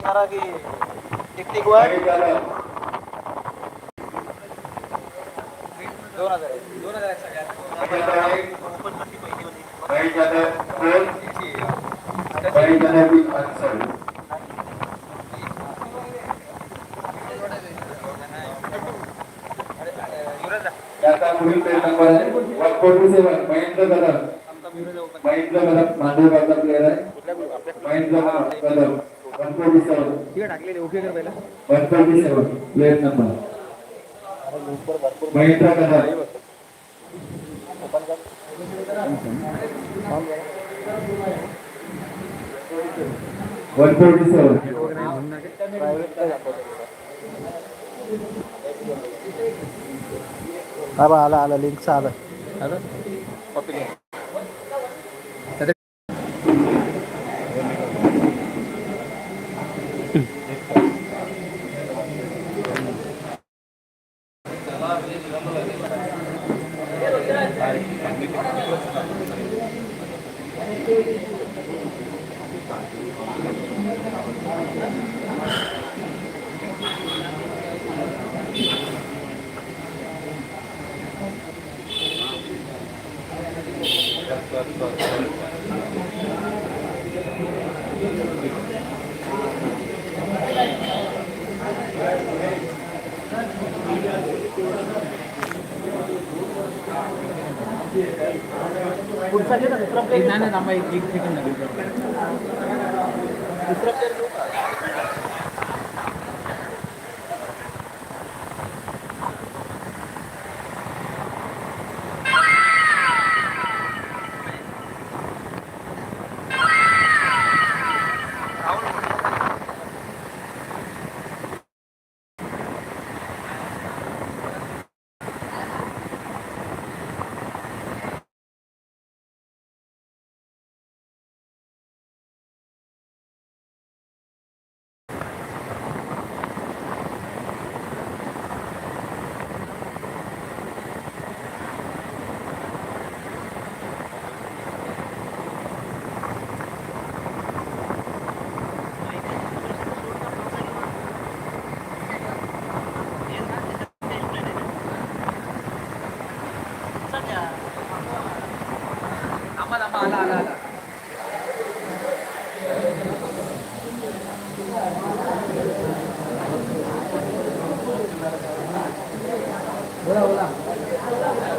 की टिक वर 2000 सगळ्यात त्याचा पुढील पेज नंबर आहे 147 महेंद्र कदम. महेंद्र कदम नांदेडचा प्लेयर आहे. महेंद्र कदम 147 टाकलेले ओके कर पहिला 147 player number Mahendra Kadam. One forty seven आला आला लिंकचा आला कॉपी पुढचा घे ना दुसरा प्लेयर नाही ना थांबा एक सेकंड दुसरा प्लेयर घेऊ का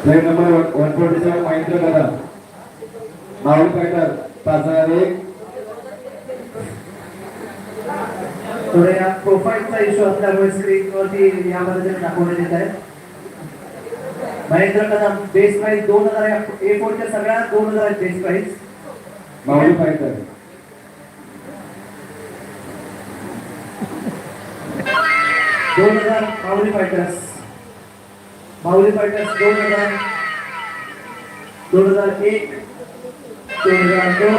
player number 147 Mahendra Kadam. Mauli fighter 501. थोड्या या प्रोफाईलचा इश्यू असल्यामुळे स्क्रीनवरती या पद्धतीने दाखवण्यात येत आहे. Mahendra Kadam base price 2000 A4 सगळ्या 2000 base price. Mauli fighter 2000 Mauli fighters 2001 2001 2002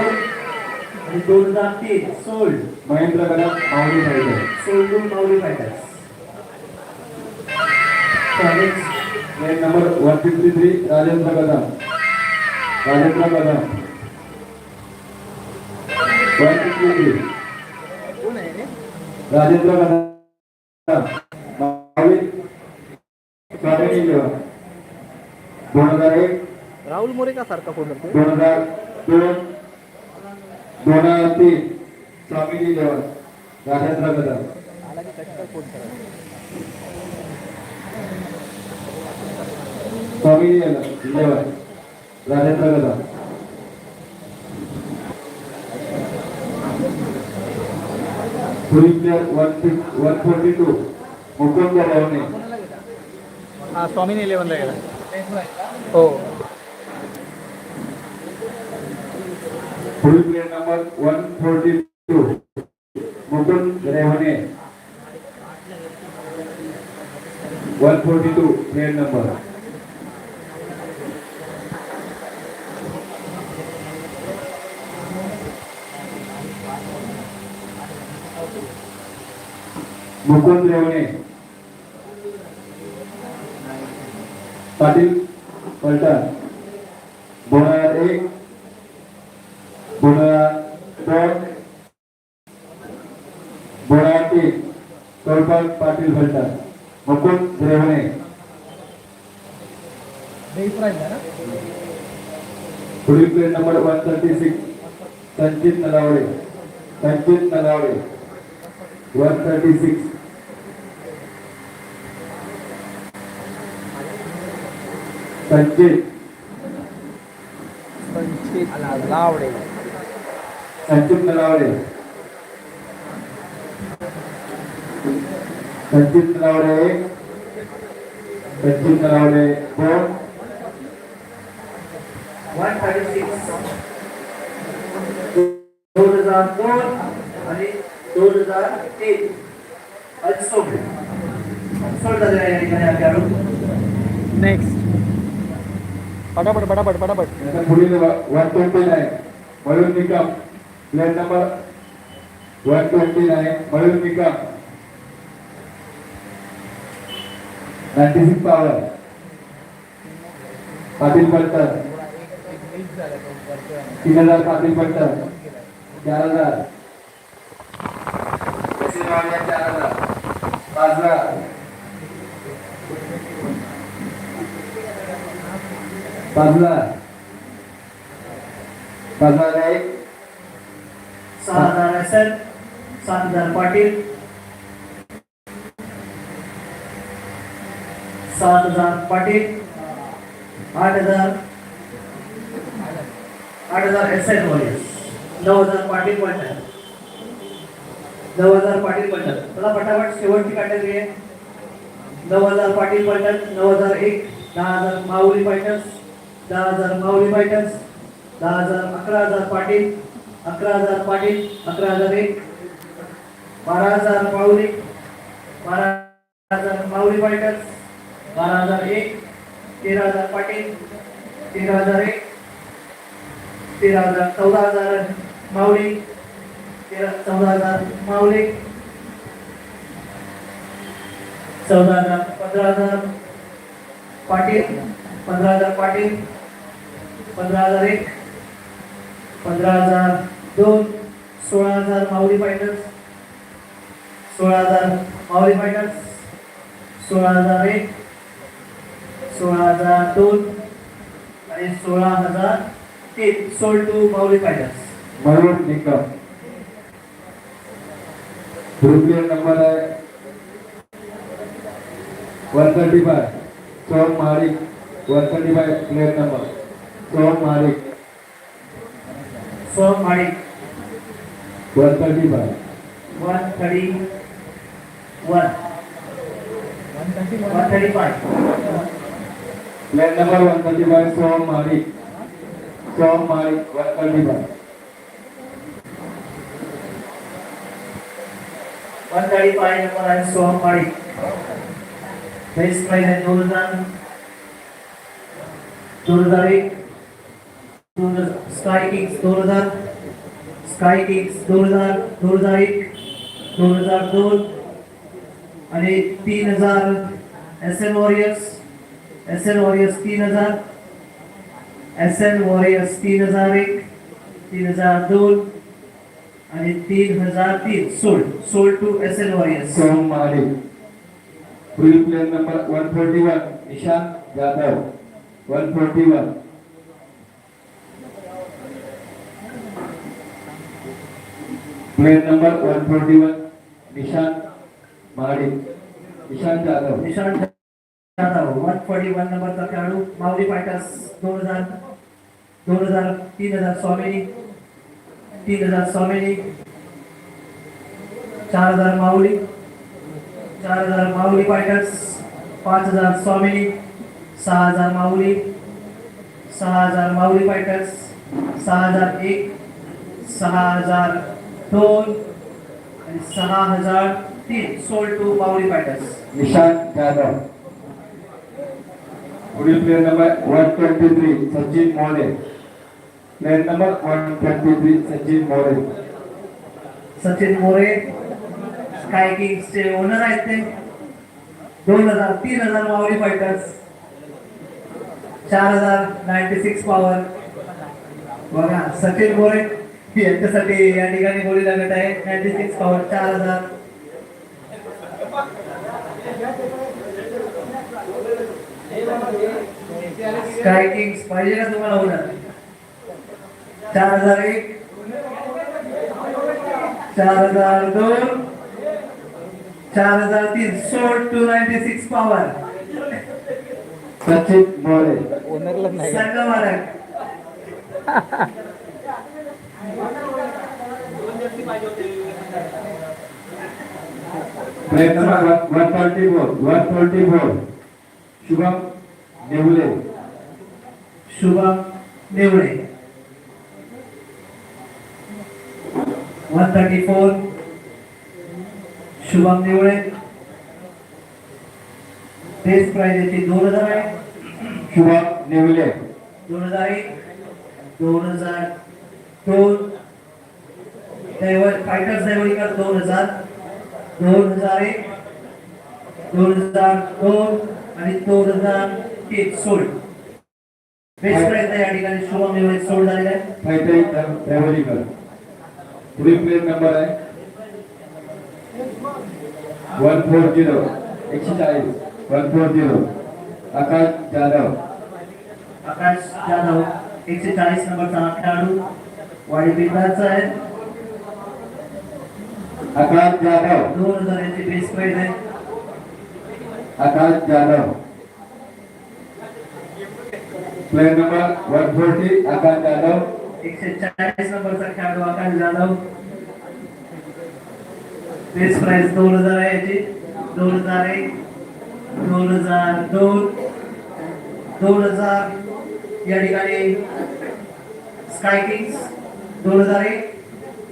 आणि 2003 sold. Mahendra Kadam Mauli fighter sold Mauli fighters. Player number 153 Rajendra Kadam. Rajendra Kadam 153 Rajendra Kadam Mauli 2001 Rahul More का सारखा फोन करतो 2002 2003 स्वामीजी जेवण राजेंद्र कदम. आला की कशाला फोन करा स्वामीजी जेवण राजेंद्र कदम. पुढील प्लेयर 142 मुकुंद रेवणे. हा स्वामीने 11 ला गेला हो पुढील player number 142 Mukund Revane. 142 player number. Mukund Revane. Patil Paltan 2001 2002 चौपल पाटील फलटण, मुकुंद देवणे, पुढील प्लेट नंबर 136 संचित नलावडे, 136 संचित लावडे संचित नलावडे, संचित नलावडे 136 2002 आणि 2003 अनसोल्ड झालेला या ठिकाणी हा खेळाडू. नेक्स्ट पटापट पटापट पटापट याचा पुढील 129 Mayur Nikam, plate number 129 Mayur Nikam, 96 power, Patil Phaltan 3000, Patil Phaltan 4000, 4000, 5000, 5001, 6000 SL, 7000 Patil, 7000 Patil, 8000 SL warriors, 9000 Patil Paltan, 9000 Patil Paltan. चला पटापट शेवटची कॅटेगरी आहे. 9000 Patil Paltan, 9001, 10000 Mauli fighters, 10000 Mauli fighters, 10000, 11000 Patil, 11000 Patil, 11001, 12000 Mauli, 12000 Mauli fighters, 12001, 13000 Patil, 13001, 13000, 14000 Mauli, 14000 Mauli, 14000, 15000 Patil, 15000 Patil, 15001, 15002, 16000 Mauli fighters, 16000 Mauli fighters, 16001, 16002 आणि 16003 sold to Mauli fighters. Mayur Nikam. Group player number है 135 Som Marik, 135 player number Som Marik, Som Madik 135 131 135 player number 135 Som Marik, 135 135 number आहे सोम माडिक. बेस्ट प्राइस आहे 2001, स्काई किंग्स 2000, स्काई किंग्स 2000, 2001, 2002 आणि 3000 SN वॉरियर्स, 3000, SN वॉरियर्स 3001, 3002 आणि 3003 सोल्ड टू SN वॉरियर्स. सोम मारिक. पुढील player number 141 Nishant Jadhav, 141 player number 141 Nishant Marik, Nishant Jadhav, 141 नंबरचा खेळाडू. Mauli fighters 2000, 3000 Swamini, 4000 Mauli, 4000 Mauli fighters, 5000 Swamini, 6000 Mauli, 6000 Mauli fighters, 6001, 6002 आणि 6003 sold to Mauli fighters. Nishant Jadhav. पुढील player number 123 Sachin More, player number 123 Sachin More, Sachin More sky किंग्सचे ओनर आहेत ते. 2000, 3000 माऊली फायटर्स, 4000 96 पॉवर. बघा सचिन मोरे यांच्यासाठी या ठिकाणी बोली लागत आहे. 96 पॉवर 4000. स्काय किंग्स पाहिजे का तुम्हाला होणार 4001 4002 4003 सोड 296 पॉवर सचिन मोरे ओनरलाच नाही का? संघ मालक player number 124 Shubham Nevale Shubham Nevale 134 Shubham Nevale best price याची 2000 आहे शुभम नेवले 2001 2002 फायटर्स दैवडीकर 2000 2001 2002 आणि 2003 सोल्ड बेस्ट प्राइस या ठिकाणी शुभम नेवळे सोल्ड झालेला आहे फायटर देवलीकर पुढील प्लेयर नंबर आहे 140 140 आकाश जाधव 140 नंबरचा खेळाडू वाडी बिंदाचा आहे आकाश जाधव 2000 यांची बेस प्राइस आहे आकाश जाधव प्लेयर नंबर 140 आकाश जाधव 140 नंबरचा खेळाडू आकाश जाधव बेस प्राइस 2000 आहे याची 2001 2002 2000 या ठिकाणी स्काय किंग्स 2001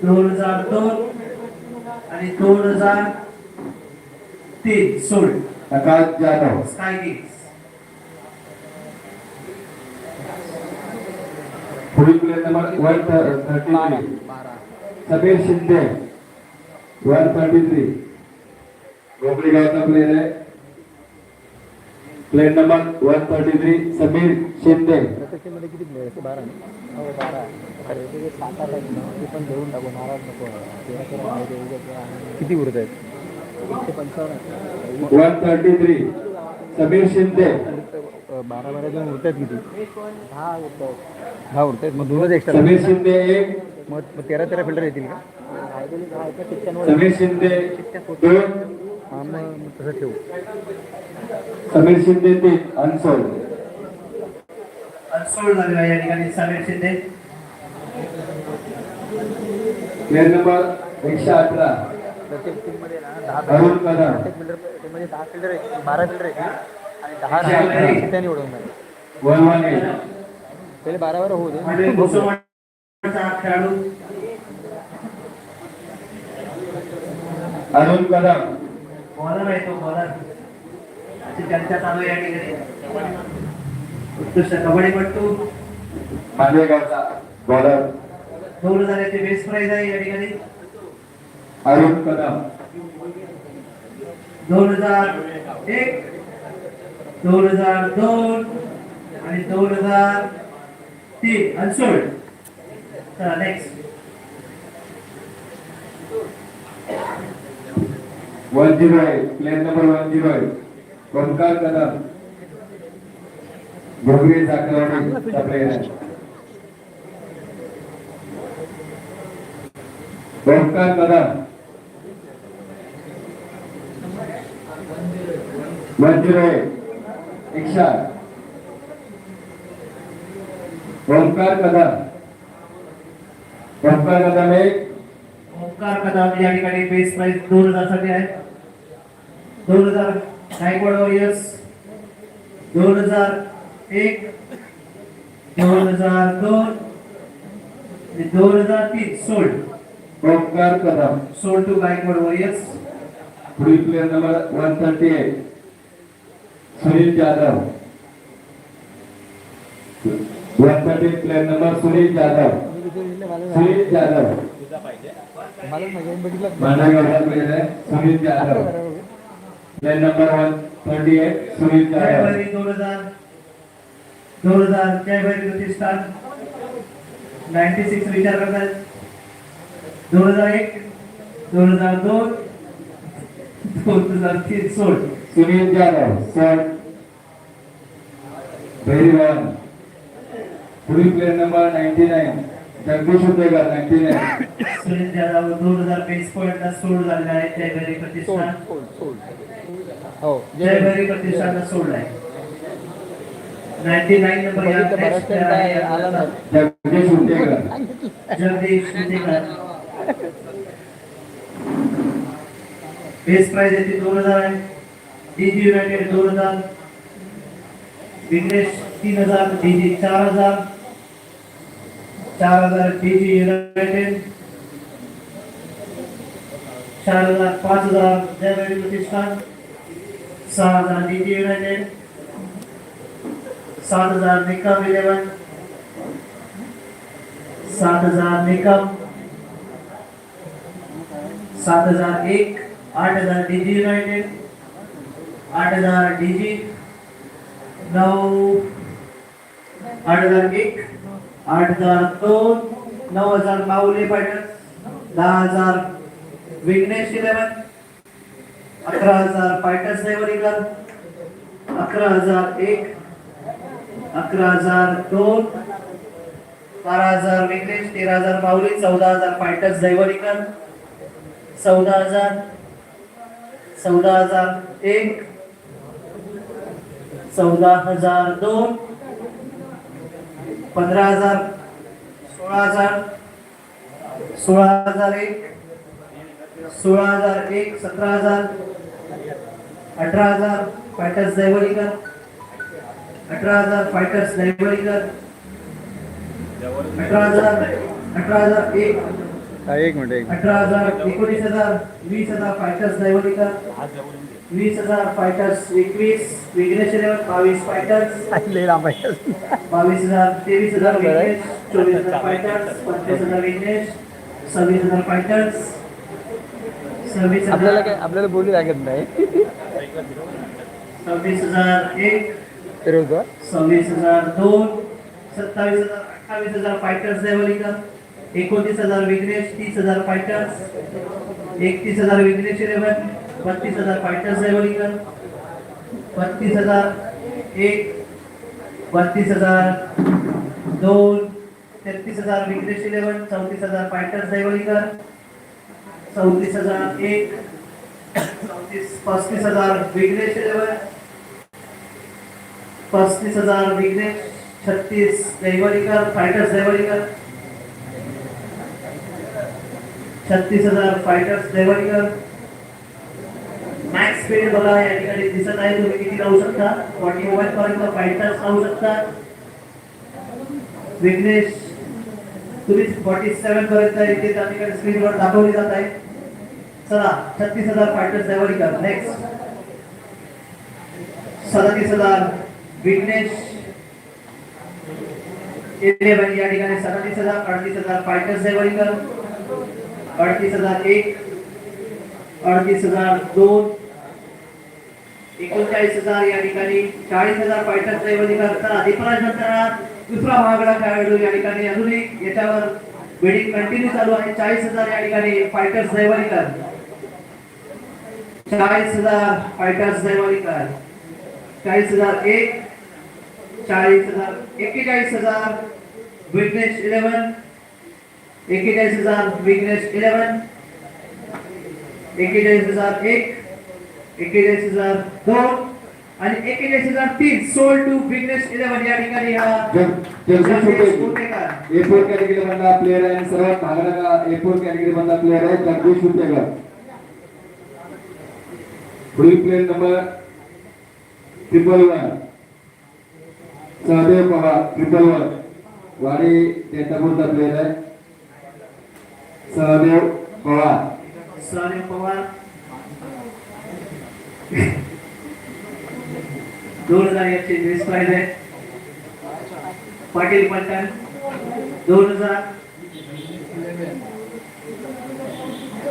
2002 आणि 2003 सोल्ड आकाश जाधव स्काय किंग्स पुढील प्लेयर नंबर 133 समीर शिंदे 133 गोपडी गावचा प्लेयर आहे प्लेयर नंबर 133 समीर शिंदे प्रत्यक्षामध्ये किती प्लेयर आहे 12 ना? हो 12 अरे ते 7-8 आहेत ना ते पण देऊन टाकू महाराज नको किती उरत आहेत 155 133 समीर शिंदे 12 जण उरत आहेत किती 10 उरत आहेत मग दोनच एक्स्ट्रा समीर शिंदे एक मग 13 फिल्टर येतील का समीर शिंदे 2 हां मग तसं ठेवू समीर शिंदे 3 अनसोल्ड झालेला या ठिकाणी समीर शिंदे प्लेयर नंबर 118 प्रत्येक टीममध्ये ना 10 अरुण कदम प्रत्येक फिल्टर टीममध्ये 10 फिल्टर आहेत 12 फिल्टर आहेत आणि 10 त्याने उडवणार 118 पहिले 12 होऊ दे आणि भुसुमाचा खेळाडू अरुण कदम बॉलर आहे तो बॉलर अशी चर्चा चालू आहे या ठिकाणी उत्कृष्ट कबड्डीपटू मालेगावचा बॉलर 2000 ची बेस्ट प्राइस आहे या ठिकाणी अरुण कदम 2001 2002 आणि 2003 अनसोल्ड चला next 108 player number 108 Omkar Kadam गोगरी जाकरवाडीचा प्लेयर आहे ओमकार कदम 108 इक्षा ओमकार कदम एक ओंकार कदम या ठिकाणी बेस्ट प्राइस 2000 साठी आहे 2000 गायकवाड वॉरियर्स 2001 2002 आणि 2003 sold Omkar Kadam sold to Gaikwad warriors पुढील player number 138 Sunil Jadhav 130 player number Sunil Jadhav मला बघितलं मांडगावचा प्लेयर आहे सुनील जाधव प्लेयर नंबर 138 सुनील जाधव 2000 जयभरी प्रतिष्ठान 96 विचार करतात 2001 2002 2003 सोल्ड सुनील जाधव सर पहिलवान पुढील प्लेयर नंबर 99 जगदीश उद्योगर 99 सुनील जाधव 2000 बेस पॉइंटला सोड झालेला आहे. जयभैरी प्रतिष्ठान हो जयभैरी प्रतिष्ठानला सोडलाय. 99 नंबर या बघितलं बऱ्याच next टाइम काय आला नाही. जगदीश उद्योगर जगदीश उद्योगर. बेस प्राइस येते 2000 आहे. डीजी युनायटेड 2000, विघ्नेश 3000, डीजी 4000, 4000 डीजी युनायटेड, 4000 5000 जयभैरी प्रतिष्ठान, 6000 डीजी युनायटेड, 7000 निकम 11, 7000 निकम, 7001, 8000 डीजी युनायटेड, 8000 डीजी 9, 8001, 8002, 9000 माऊली फायटर्स, 10000 विघ्नेश 11, 11000 फायटर्स जयवरीकर, 11001, 11002, 12000 विघ्नेश, 13000 माऊली, 14000 fighters जयवरीकर, 14000, 14001, 14002, 15000, 16000, 16001, 16001, 17000, 18000 fighters Jaywarikar, 18000 fighters Jaywarikar, 18000, 18001, एक minute 18000, 19000, 20000 fighters Jaywarikar, 20000 fighters 21 Vighnesh 22 fighters, 22000, 23000 Vighnesh, 24000 fighters, 25000 Vighnesh, 26000 fighters, 26000 आपल्याला काय आपल्याला बोली लागत नाही 26001, तर होतं 26002, 27000, 28000 fighters Jaywarikar, 29000 Vighnesh, 30000 fighters, 31000 Vighnesh 11, 32000 fighters Jaywarikar, 32001, 32002, 33000 Vighnesh 11, 34000 fighters Jaywarikar, 34001, 35000 Vighnesh 11, 35000 Vighnesh, 36 Jaywarikar fighters Jaywarikar, 36000 fighters Jaywarikar. Max speed बघा या ठिकाणी दिसत आहे. तुम्ही किती लावू शकता? 41 पर्यंत फायटर्स लावू शकता. विघ्नेश तुम्ही 47 पर्यंत इथे त्या ठिकाणी स्क्रीनवर दाखवली जात आहे. चला 36000 फायटर्स जयवरीकर. नेक्स्ट 37000 विघ्नेश 11 या ठिकाणी 37000, 38000 फायटर्स जयवरीकर, 38001, 38002, 39000 या ठिकाणी 40000 फायटर्स जयवरीकर. तर दीपराज नंतर दुसरा महागडा खेळाडू या ठिकाणी अजूनही याच्यावर बिडिंग कंटिन्यू चालू आहे. 40000 या ठिकाणी फायटर्स जयवरीकर, 40000 फायटर्स जयवरीकर, 40001, 40000, 41000 विघ्नेश 11, 41000 विघ्नेश 11, 41001, 41002 आणि 41003 सोल्ड टू विघ्नेश 11 या ठिकाणी हा जगदीश उद्योगर A4 कॅटेगरी मधला प्लेयर आहे. सर्वात महागडा A4 कॅटेगरी मधला प्लेयर आहे जगदीश उद्योगर. पुढील प्लेयर नंबर 111 सहदेव पवार 111 वाडी चेतापूरचा प्लेयर आहे. सहदेव पवार 2000 याची बेस प्राइस आहे. पाटील पलटण 2000,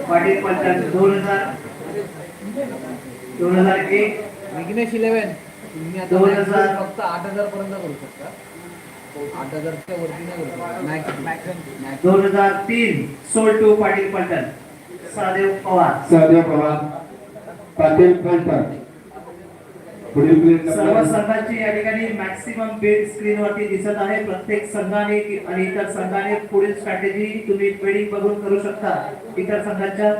पाटील पलटण 2000, 2001 विघ्नेश 11 तुम्ही आता 2000 फक्त 8000 पर्यंत करू शकता. 8000 च्या वरती नाही करू शकता. 2003 सोल्ड टू पाटील पलटण सहदेव पवार. सहदेव पवार पाटील पलटण पुढील प्लेट सर्व नंबर संघांची या ठिकाणी मॅक्सिमम बेड स्क्रीन वरती दिसत आहे. प्रत्येक संघाने आणि इतर संघाने पुढील स्ट्रॅटेजी तुम्ही बेडिंग बघून करू शकता. इतर संघांच्या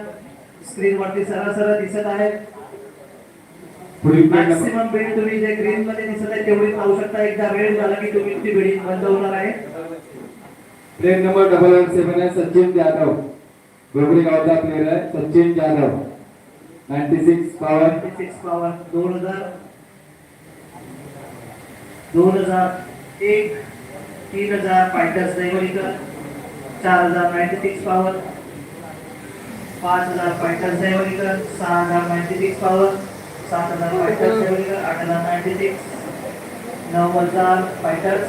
स्क्रीन वरती सरळ सरळ दिसत आहे. पुढील प्लेट नंबर मॅक्सिमम बेड तुम्ही जे ग्रीन मध्ये दिसत आहे तेवढी पाहू शकता. एकदा वेळ झाला की तुम्ही ती बेडिंग बंद होणार आहे. प्लेट नंबर 7 आहे सचिन जाधव, डोंगरी गावचा प्लेयर आहे Sachin Jadhav. 96 power 96 power 2001 3000 fighters Daivalikar. 4096 power 5000 fighters Daivalikar. 6096 power 7000 fighters Daivalikar. 8096 9000 fighters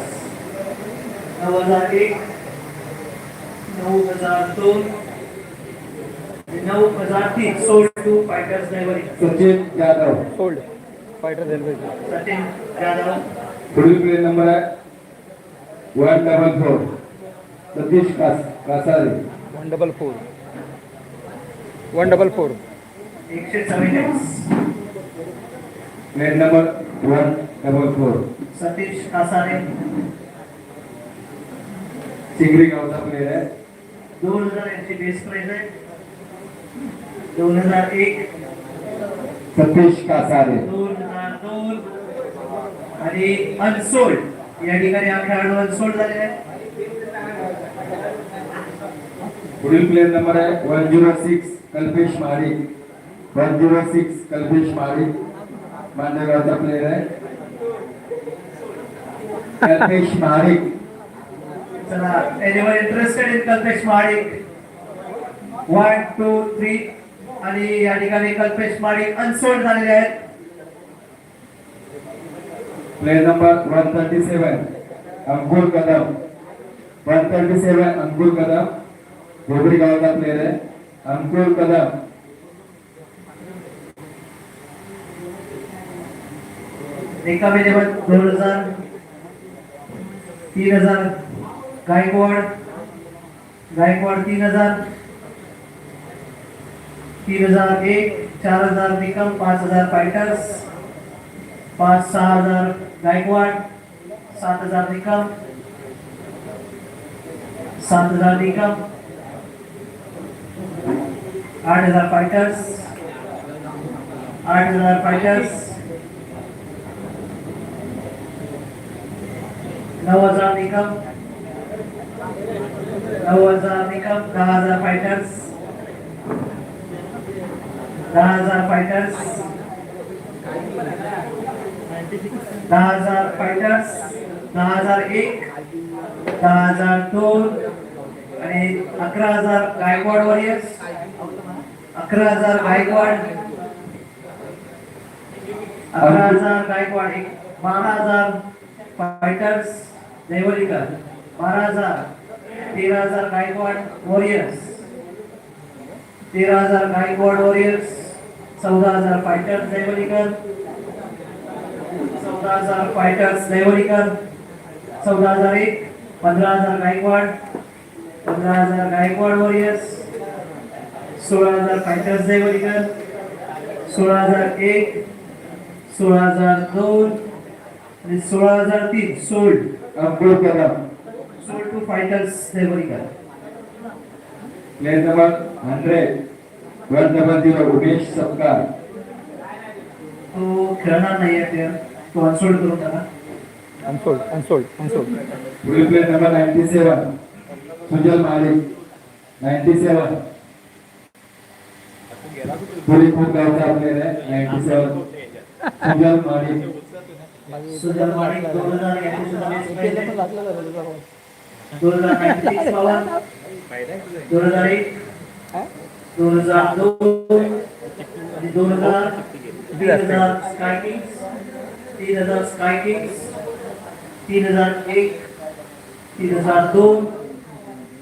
9001 9002 9003 sold to fighters Daivalikar. Sachin Jadhav. Sold fighter railway Sachin Jadhav. पुढील प्लेट नंबर आहे 144 सतीश कासारे. 144 144 144 plate number 144 Satish Kasare. चिंगरी गावचा प्लेयर आहे. 2000 यांची बेस प्राइस आहे. 2001 सतीश कासारे. 2002 आणि अनसोल्ड या ठिकाणी हा खेळाडू अनसोल्ड झालेला आहे. पुढील प्लेयर नंबर आहे 106 कल्पेश महाडिक. 106 कल्पेश महाडिक मांडगावचा प्लेयर आहे. कल्पेश महाडिक. चला anyone interested in Kalpesh Mahadik 1 2 3 आणि या ठिकाणी कल्पेश महाडिक अनसोल्ड झालेले आहेत. प्लेयर नंबर 137 अंकुर कदम. 137 अंकुर कदम डोंगरी गावचा प्लेयर आहे. अंकुर कदम. एका वेळेवर 2000 3000 Gaikwad 3000 3001 4000 Nikam 5000 fighters 5-6000 Gaikwad 7000 Nikam 7000 Nikam 8000 fighters 8000 fighters 9000 Nikam 9000 Nikam 10000 fighters 10000 fighters 10000 fighters 10001 10002 आणि 11000 Gaikwad warriors 11000 Gaikwad 11000 Gaikwad 12000 fighters Daivlikar 12000 13000 Gaikwad warriors 13000 Gaikwad warriors 14000 fighters Daivlikar 14000 fighters Daivlikar 14001 15000 Gaikwad 15000 Gaikwad warriors 16000 fighters Daivlikar 16001 16002 आणि 16003 sold Ankur Kadam. Sold to fighters Daivlikar. Player number 100 Umesh Sapkal. तो खेळणार नाही आहे प्लेअर. तो अनसोल्ड करून टाका. अनसोल्ड पुढील प्लेयर नंबर 97 सुजल मालिक. 97 पुढील खूप गावचा प्लेयर आहे 97 सुजल मालिक. सुजल माणिक 2000 यांची सुद्धा बेस प्राइस आहे. 2096 पॉवर 2001 2002 आणि 2000 3000 स्काय किंग्स 3000 स्काय किंग्स 3001 3002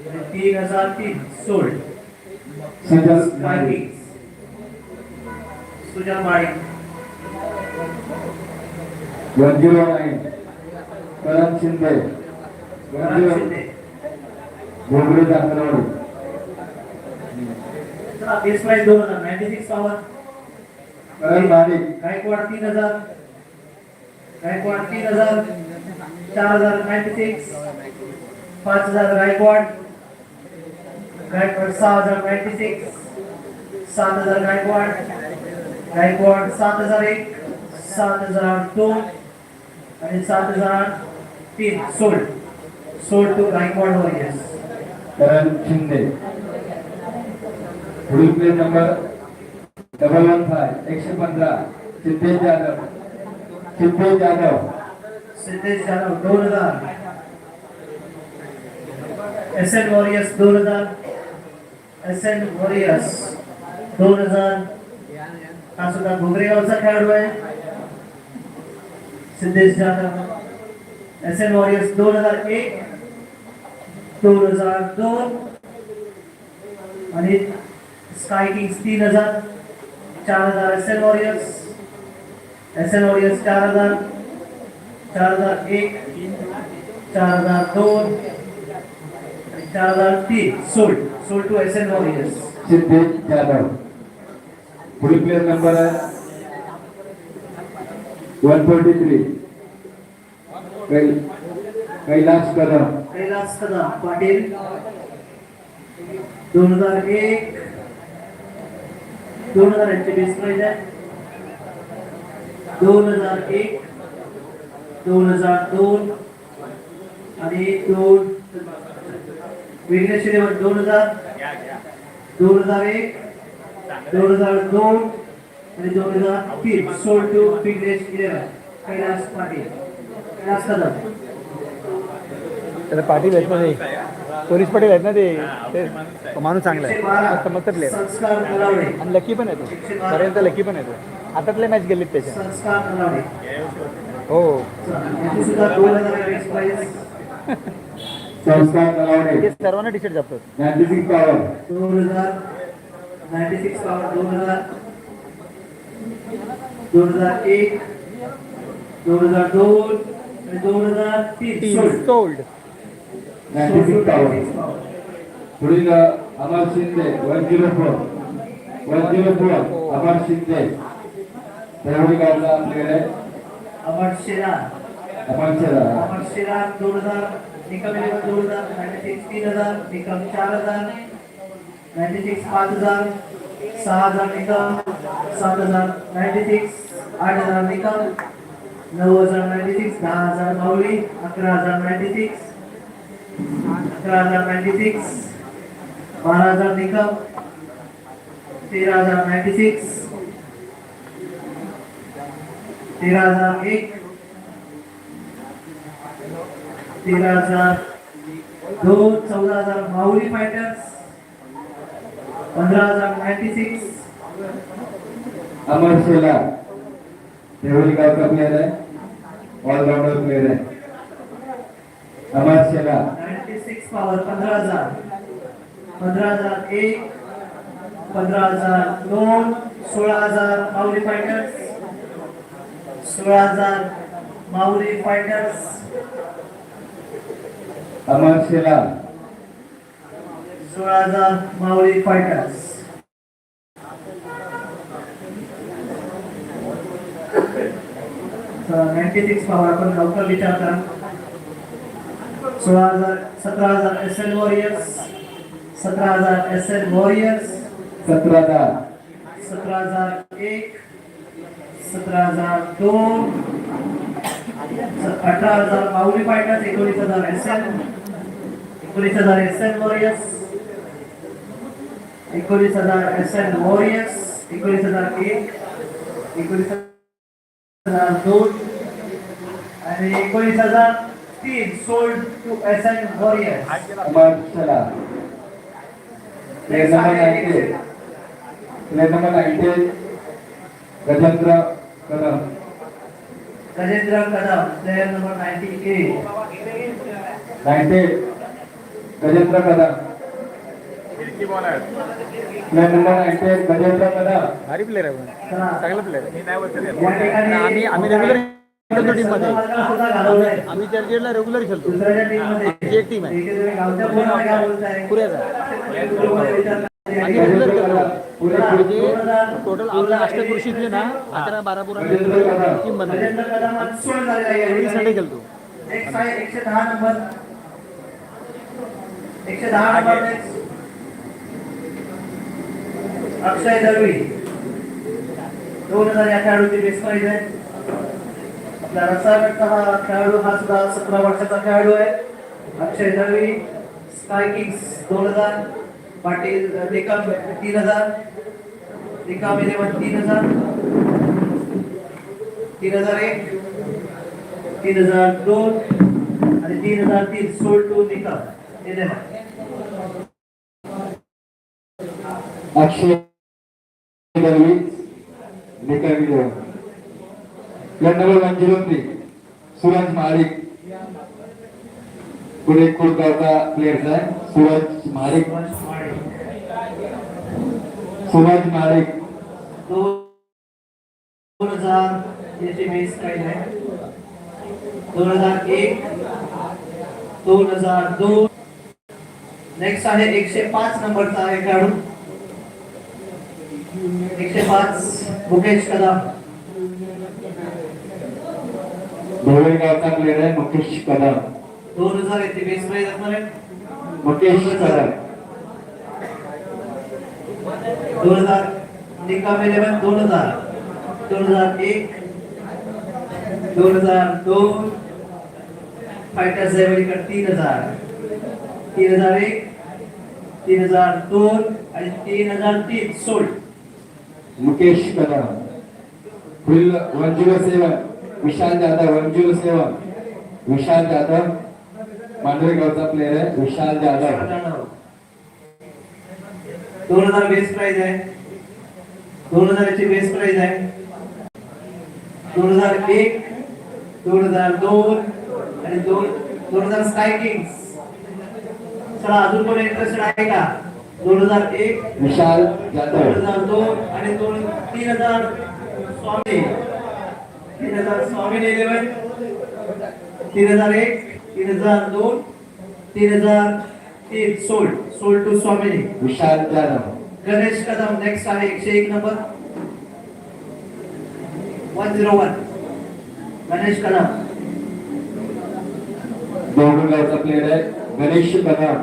आणि 3003 सोल्ड सुजल स्काय मालिक. किंग्स. सुजल माणिक 109 करण शिंदे. 109 भोगरे जांगरवाडी. बेस प्राइस 2096 पॉवर करण मालिक. गायकवाड 3000 गायकवाड 3000, 4000 96, 5000 गायकवाड, गायकवाड 6000 96, 7000 गायकवाड, गायकवाड 7001, 7002 आणि 7003 सोल्ड टू गायकवाड वॉरियर्स. करण शिंदे. पुढील player number 115 115 Siddhesh Jadhav. Siddhesh Jadhav. Siddhesh Jadhav 2000, SN warriors 2000, SN warriors 2000. हा सुद्धा घुगरेगावचा खेळाडू आहे. सिद्धेश जाधव. SN वॉरियर्स 2001, 2002 आणि sky kings 3000, 4000 SN warriors, SN warriors 4000, 4001, 4002 आणि 4003 sold to SN warriors. Siddhesh Jadhav. पुढील प्लेयर नंबर आहे 143 कैलाश कदम. कैलास कदम पाटील 2001, 2000 यांची बेस प्राइस आहे. 2001, 2002 आणि 2 विघ्नेश इलेवन 2000, 2001, 2002 आणि 2003 sold to Vighnesh eleven. Kailas Patil, Kailas Kadam. त्याला पाटील आहेत ना ते पोलीस पाटील आहेत ना ते माणूस चांगला आहे मस्त प्लेअर संस्कार नलावडे, आणि लकी पण येतो पर्यंत लकी पण येतो. आतातले मॅच गेलेत त्याच्या. संस्कार नलावडे. हो याची सुद्धा 2000 बेस प्राइस. संस्कार नलावडे. ते सर्वांना टी शर्ट जातात. 96 पॉवर. 2000, 96 पॉवर 2000, 2001, 2002 आणि 2003 सोल्ड 96 पॉवर. पुढील अमर शिंदे 104 अमर शिंदे. त्यावेळी गावचा प्लेयर आहे अमर शेरार. अमर शेरा. अमर शेरार 2000, निकम 2000, 96 3000, निकम 4000, 96 5000, 6000 निकम, 7000 96, 8000 निकम, 9000 96, 10000 माऊली, 11000 96, 11000 96, 12000 निकम, 13000 96, 13001, 13002, 14000 माऊली फायटर्स, 15000 96, अमर शेला. त्यावेळी गावचा प्लेयर आहे ऑलराउंडर प्लेयर आहे अमर शेला. 96 power 15000, 15001, 15002, 16000 Mauli fighters, 16000 Mauli fighters. अमर शेला. 16000 माऊली फायटर्स. तर 96 पॉवर आपण लवकर विचार करा. 16000, 17000 SN warriors, 17000 SN warriors, 17,000 17001, 17002, 18000 Mauli fighters, 19000 SN, 19000 SN warriors, 19000 SN warriors, 19001, 19002 आणि 19003 sold to SN warriors. Amar Shela. Player number 98 Gajendra Kadam. Gajendra Kadam player number 98. 98 Gajendra Kadam. Player number 98 Gajendra Kadam. भारी प्लेअर आहे चला, चांगला प्लेअर आहे. या ठिकाणी आम्ही रेग्युलर खेळतो टीम मध्ये. सुद्धा घालवलंय. आम्ही चर्चगेटला रेग्युलर खेळतो. दुसऱ्याच्या टीम मध्ये आमची एक टीम आहे गावच्या बोलण्याला काय बोलताय? पुऱ्याचा. विचार आम्ही रेग्युलर खेळतो. पुढे पुढचे टोटल आपल्या अष्टकृषीतले ना 11-12 पुरांची टीम बनवली गजेंद्र कदम आज सोड झालेला आहे या एवढीसाठी ठिकाणी. गेलतो. नेक्स्ट आहे 110 नंबर 110 नंबर नेक्स्ट अक्षय दळवी 2000 या खेळाडूची बेस प्राइस आहे. आपला रसायनचा हा खेळाडू हा सुद्धा 17 वर्षाचा खेळाडू आहे. अक्षय दळवी स्काय किंग्स 2000 पाटील निकम 3000 निकम 11 3000 3001 3002 आणि 3003 सोल्ड टू निकम 11 अक्षय दळवी निकाल video plan number 103 Suraj Mahadik पुढे कुळगावचा प्लेअर आहे सूरज महाडिक सूरज महाडिक 2000 याची बेस प्राइस आहे 2001 2002 नेक्स्ट आहे 105 नंबरचा आहे खेळाडू 105 मुकेश कदम ढोळेगावचा प्लेअर आहे मुकेश कदम 2000 याची बेस प्राइस असणार आहे मुकेश कदम 2000 निकम 11 2000 2001 2002 फायटर्स लेवलकर 3000 3001 3002 आणि 3003 सोल्ड मुकेश कदम पुढील 107 विशाल जाधव 107 विशाल जाधव मांडवेगावचा प्लेअर आहे विशाल जाधव 2000 बेस प्राइस आहे 2000 ची बेस प्राइस आहे 2001 2002 आणि 2000 स्काय किंग्स चला अजून कोण इंटरेस्टेड आहे का 2001 विशाल जाधव 2002 आणि 3000 Swami 3000 Swami 11 3001 3002 3003 sold to Swami Vishal Jadhav Ganesh Kadam next आहे 101 नंबर 101 गणेश कदम ढोळेगावचा प्लेअर आहे गणेश कदम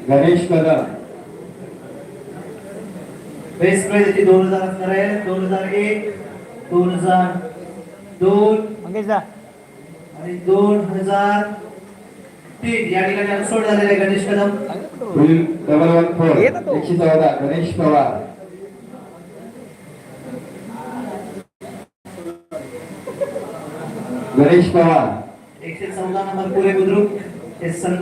गणेश कदम बेस प्राइस 2000 असणार आहे 2001 2002 मंगेश दा आणि 2003 या ठिकाणी अनसोल्ड झालेले आहे गणेश कदम पुढील 114 114 गणेश पवार गणेश पवार 114 नंबर पुरे बुद्रुक हे संघ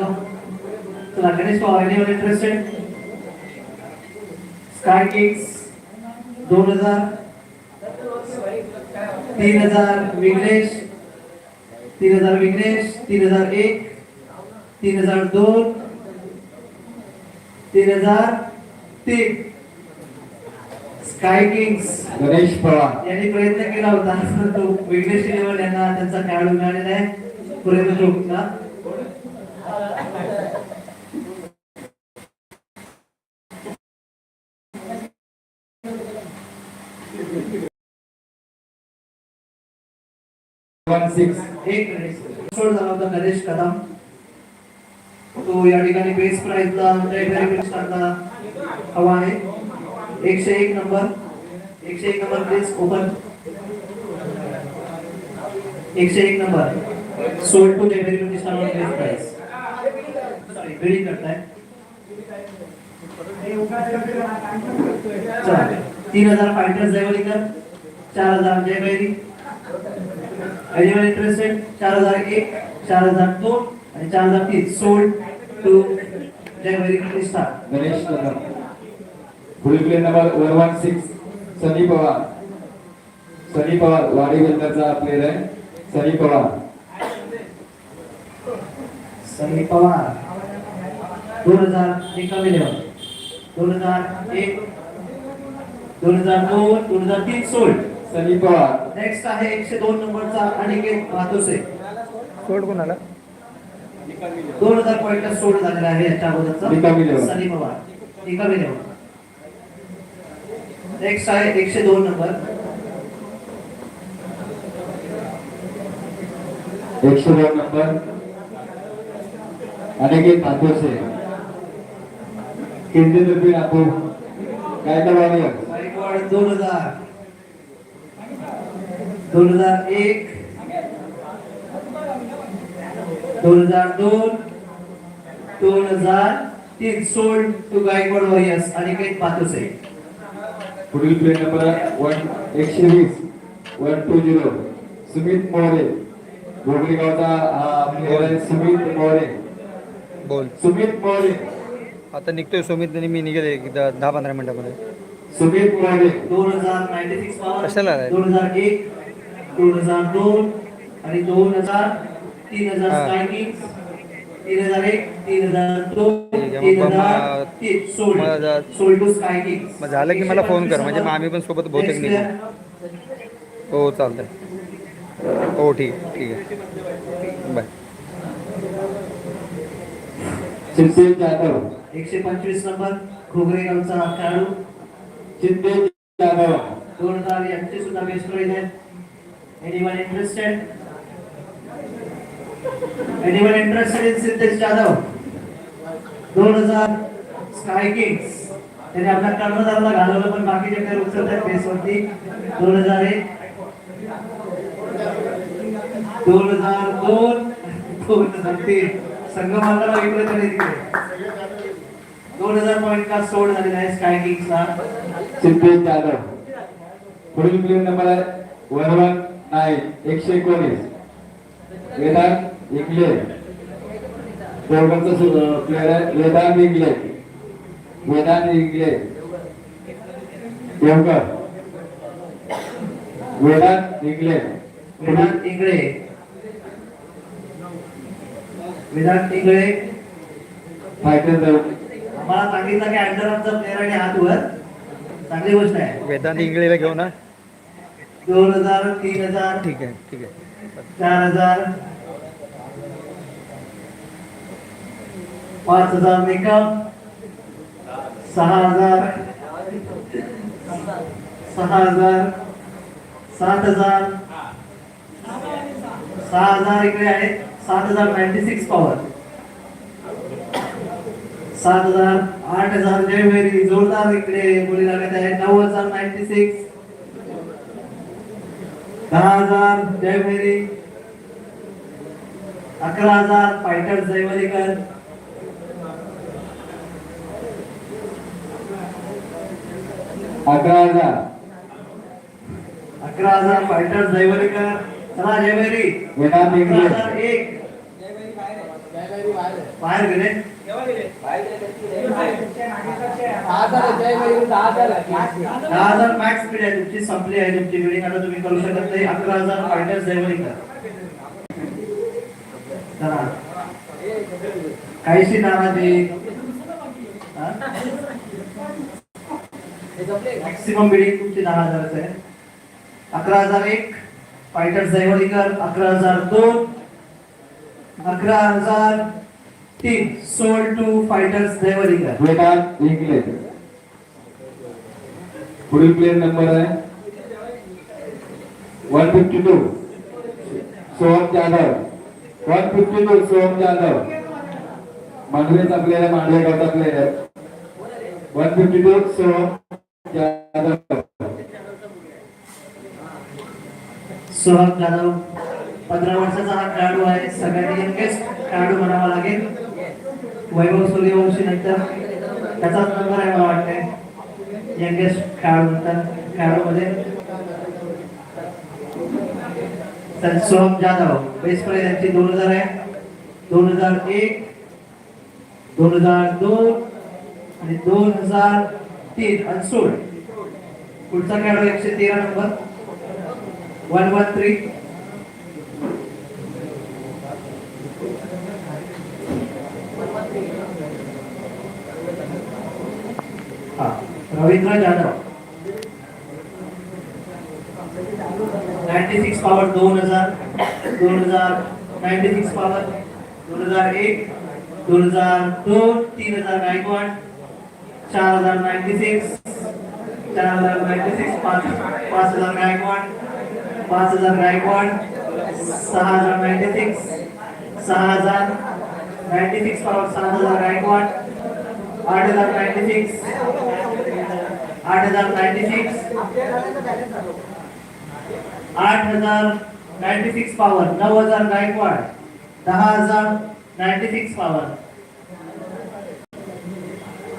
चला Ganesh Pawar anyone interested sky kings 2000 3000 Vighnesh 3000 Vighnesh 3001 3002 3003 sky kings Ganesh Pawar यांनी प्रयत्न केला होता तो विघ्नेश लेवल यांना त्यांचा खेळाडू मिळालेला आहे पुरे बुद्रुकला एक सोड झाला होता नरेश कदम तो या ठिकाणी बेस प्राइसला स्टार्टला हवा आहे 101 number 101 number please open 101 number sold to development start base price sorry bidding करताय चला 3000 फाइटर्स लेवलिंगर 4000 जय बैरी एनिमल इंटरेस्टेड 4001 4002 आणि 4003 सोल्ड टू जय बैरी प्रतिष्ठा गणेश कदम पुढील प्लेअर नंबर 116 सनी पवार वाडी बंदरचा प्लेअर आहे सनी पवार सनी पवार 2000 निकम 11 2001 2002 2003 सोल्ड सनी पवार नेक्स्ट आहे 102 नंबरचा अनिकेत मातोसे सोड कोणाला 2000 पॉइंट सोल्ड झालेला आहे याच्या निकम अगोदरचा 11. सनी पवार निकम 11 नेक्स्ट आहे 102 नंबर. 102 नंबर अनिकेत भातोसे केंद्रीय रुपये आपको काय करवानी है Gaikwad 2000 2001 2002 2003 sold to Gaikwad warriors Aniket Patose. पुढील प्लेयर नंबर 120 120 सुमित मोरे गोगरी गावचा प्लेयर आहे सुमित मोरे. बोल. सुमित मोरे आता निघतोय सुमित आणि मी निघेल एक 10-15 मिनिटामध्ये. सुमित मोरे 2096 पॉवर कशाला आहे? 2001 2002 आणि 2000 3000 हा. स्काय किंग्स 3001 3002 ठीक आहे, मग 3003 मला सोल्ड टू स्काय किंग्स. मग झालं की मला फोन कर म्हणजे मग आम्ही पण सोबत बहुतेक Next निघू. player. हो चालतंय. हो ठीक आहे बाय. चिंते जाधव 125 नंबर घोगरे गावचा खेळाडू चिंते जाधव 2000 यांचे सुद्धा बेस्ट प्राइज आहे. Anyone interested in Siddhesh Jadhav 2000 sky Kings. त्याने आपल्या कर्णधाराला घालवलं पण बाकीचे प्लेयर उचलतात बेसवरती. 2001 2002 2003 संघ मार्गाला इकडे तरी तिकडे 2000 पॉईंट का सोड झालेला आहे स्काय किंग्सला. चिंते जाधव. पुढील प्लेयर नंबर आहे 11 119 वेदांत इंगले कोलकाता प्लेयर आहे वेदांत इंगले देवकर वेदांत इंगले वेदांत इंगळे फायटर आम्हाला सांगितलं की अंडरआर्मचा प्लेयर आणि हात वर चांगली गोष्ट आहे. वेदांत इंगळेला घेऊ ना. 2000 3000 ठीक आहे 4000 5000 निकम 6000 7000 6000 इकडे आहे. 7096 पॉवर 7000 8000 जयवेरी जोरदार इकडे बोली लागत आहे. 9096 10,000 जयवेरी 11,000 फायटर्स जयवलीकर 11,000 फायटर्स जयवलीकर. चला जयवेरी वेदांत इंगले 11,001 बाहेर गेले. 10,000 मॅक्स स्पीड आहे तुमची संपली आहे तुमची बिल्डिंग आता तुम्ही करू शकत नाही. 11,000 फायटर्स जयवलीकर. चला काहीशी नाराजी मॅक्सिमम बिल्डिंग तुमची 10,000 आहे. 11,001 fighters Jaivlikar 11,002 11,003 sold to fighters Jaivlikar. Vedant Ingle. पुढील प्लेयर नंबर आहे 152 सोहम जाधव 152 सोहम जाधव मांडवेचा प्लेयर आहे मांडवे गावचा प्लेयर आहे 152 सोहम जाधव. सोहम जाधव 15 वर्षाचा हा खेळाडू आहे. सगळ्यांनी यंगेस्ट खेळाडू म्हणावा लागेल. वैभव सूर्यवंशी नंतर त्याचाच नंबर आहे मला वाटते यंगेस्ट खेळाडू मध्ये. तर सोहम जाधव बेस्ट प्राइज यांची 2000 आहे. 2001 2002 आणि 2003 अनसोल्ड. पुढचा खेळाडू 113 number 113 Ravindra Jadhav 96 power 2000 96 power 2001 2002 3000 Gaikwad 4096 4096 5000 Gaikwad 5000 Gaikwad 6096 6000 96 power 7000 Gaikwad 8096 8096 8096 power 9000 Gaikwad 10096 power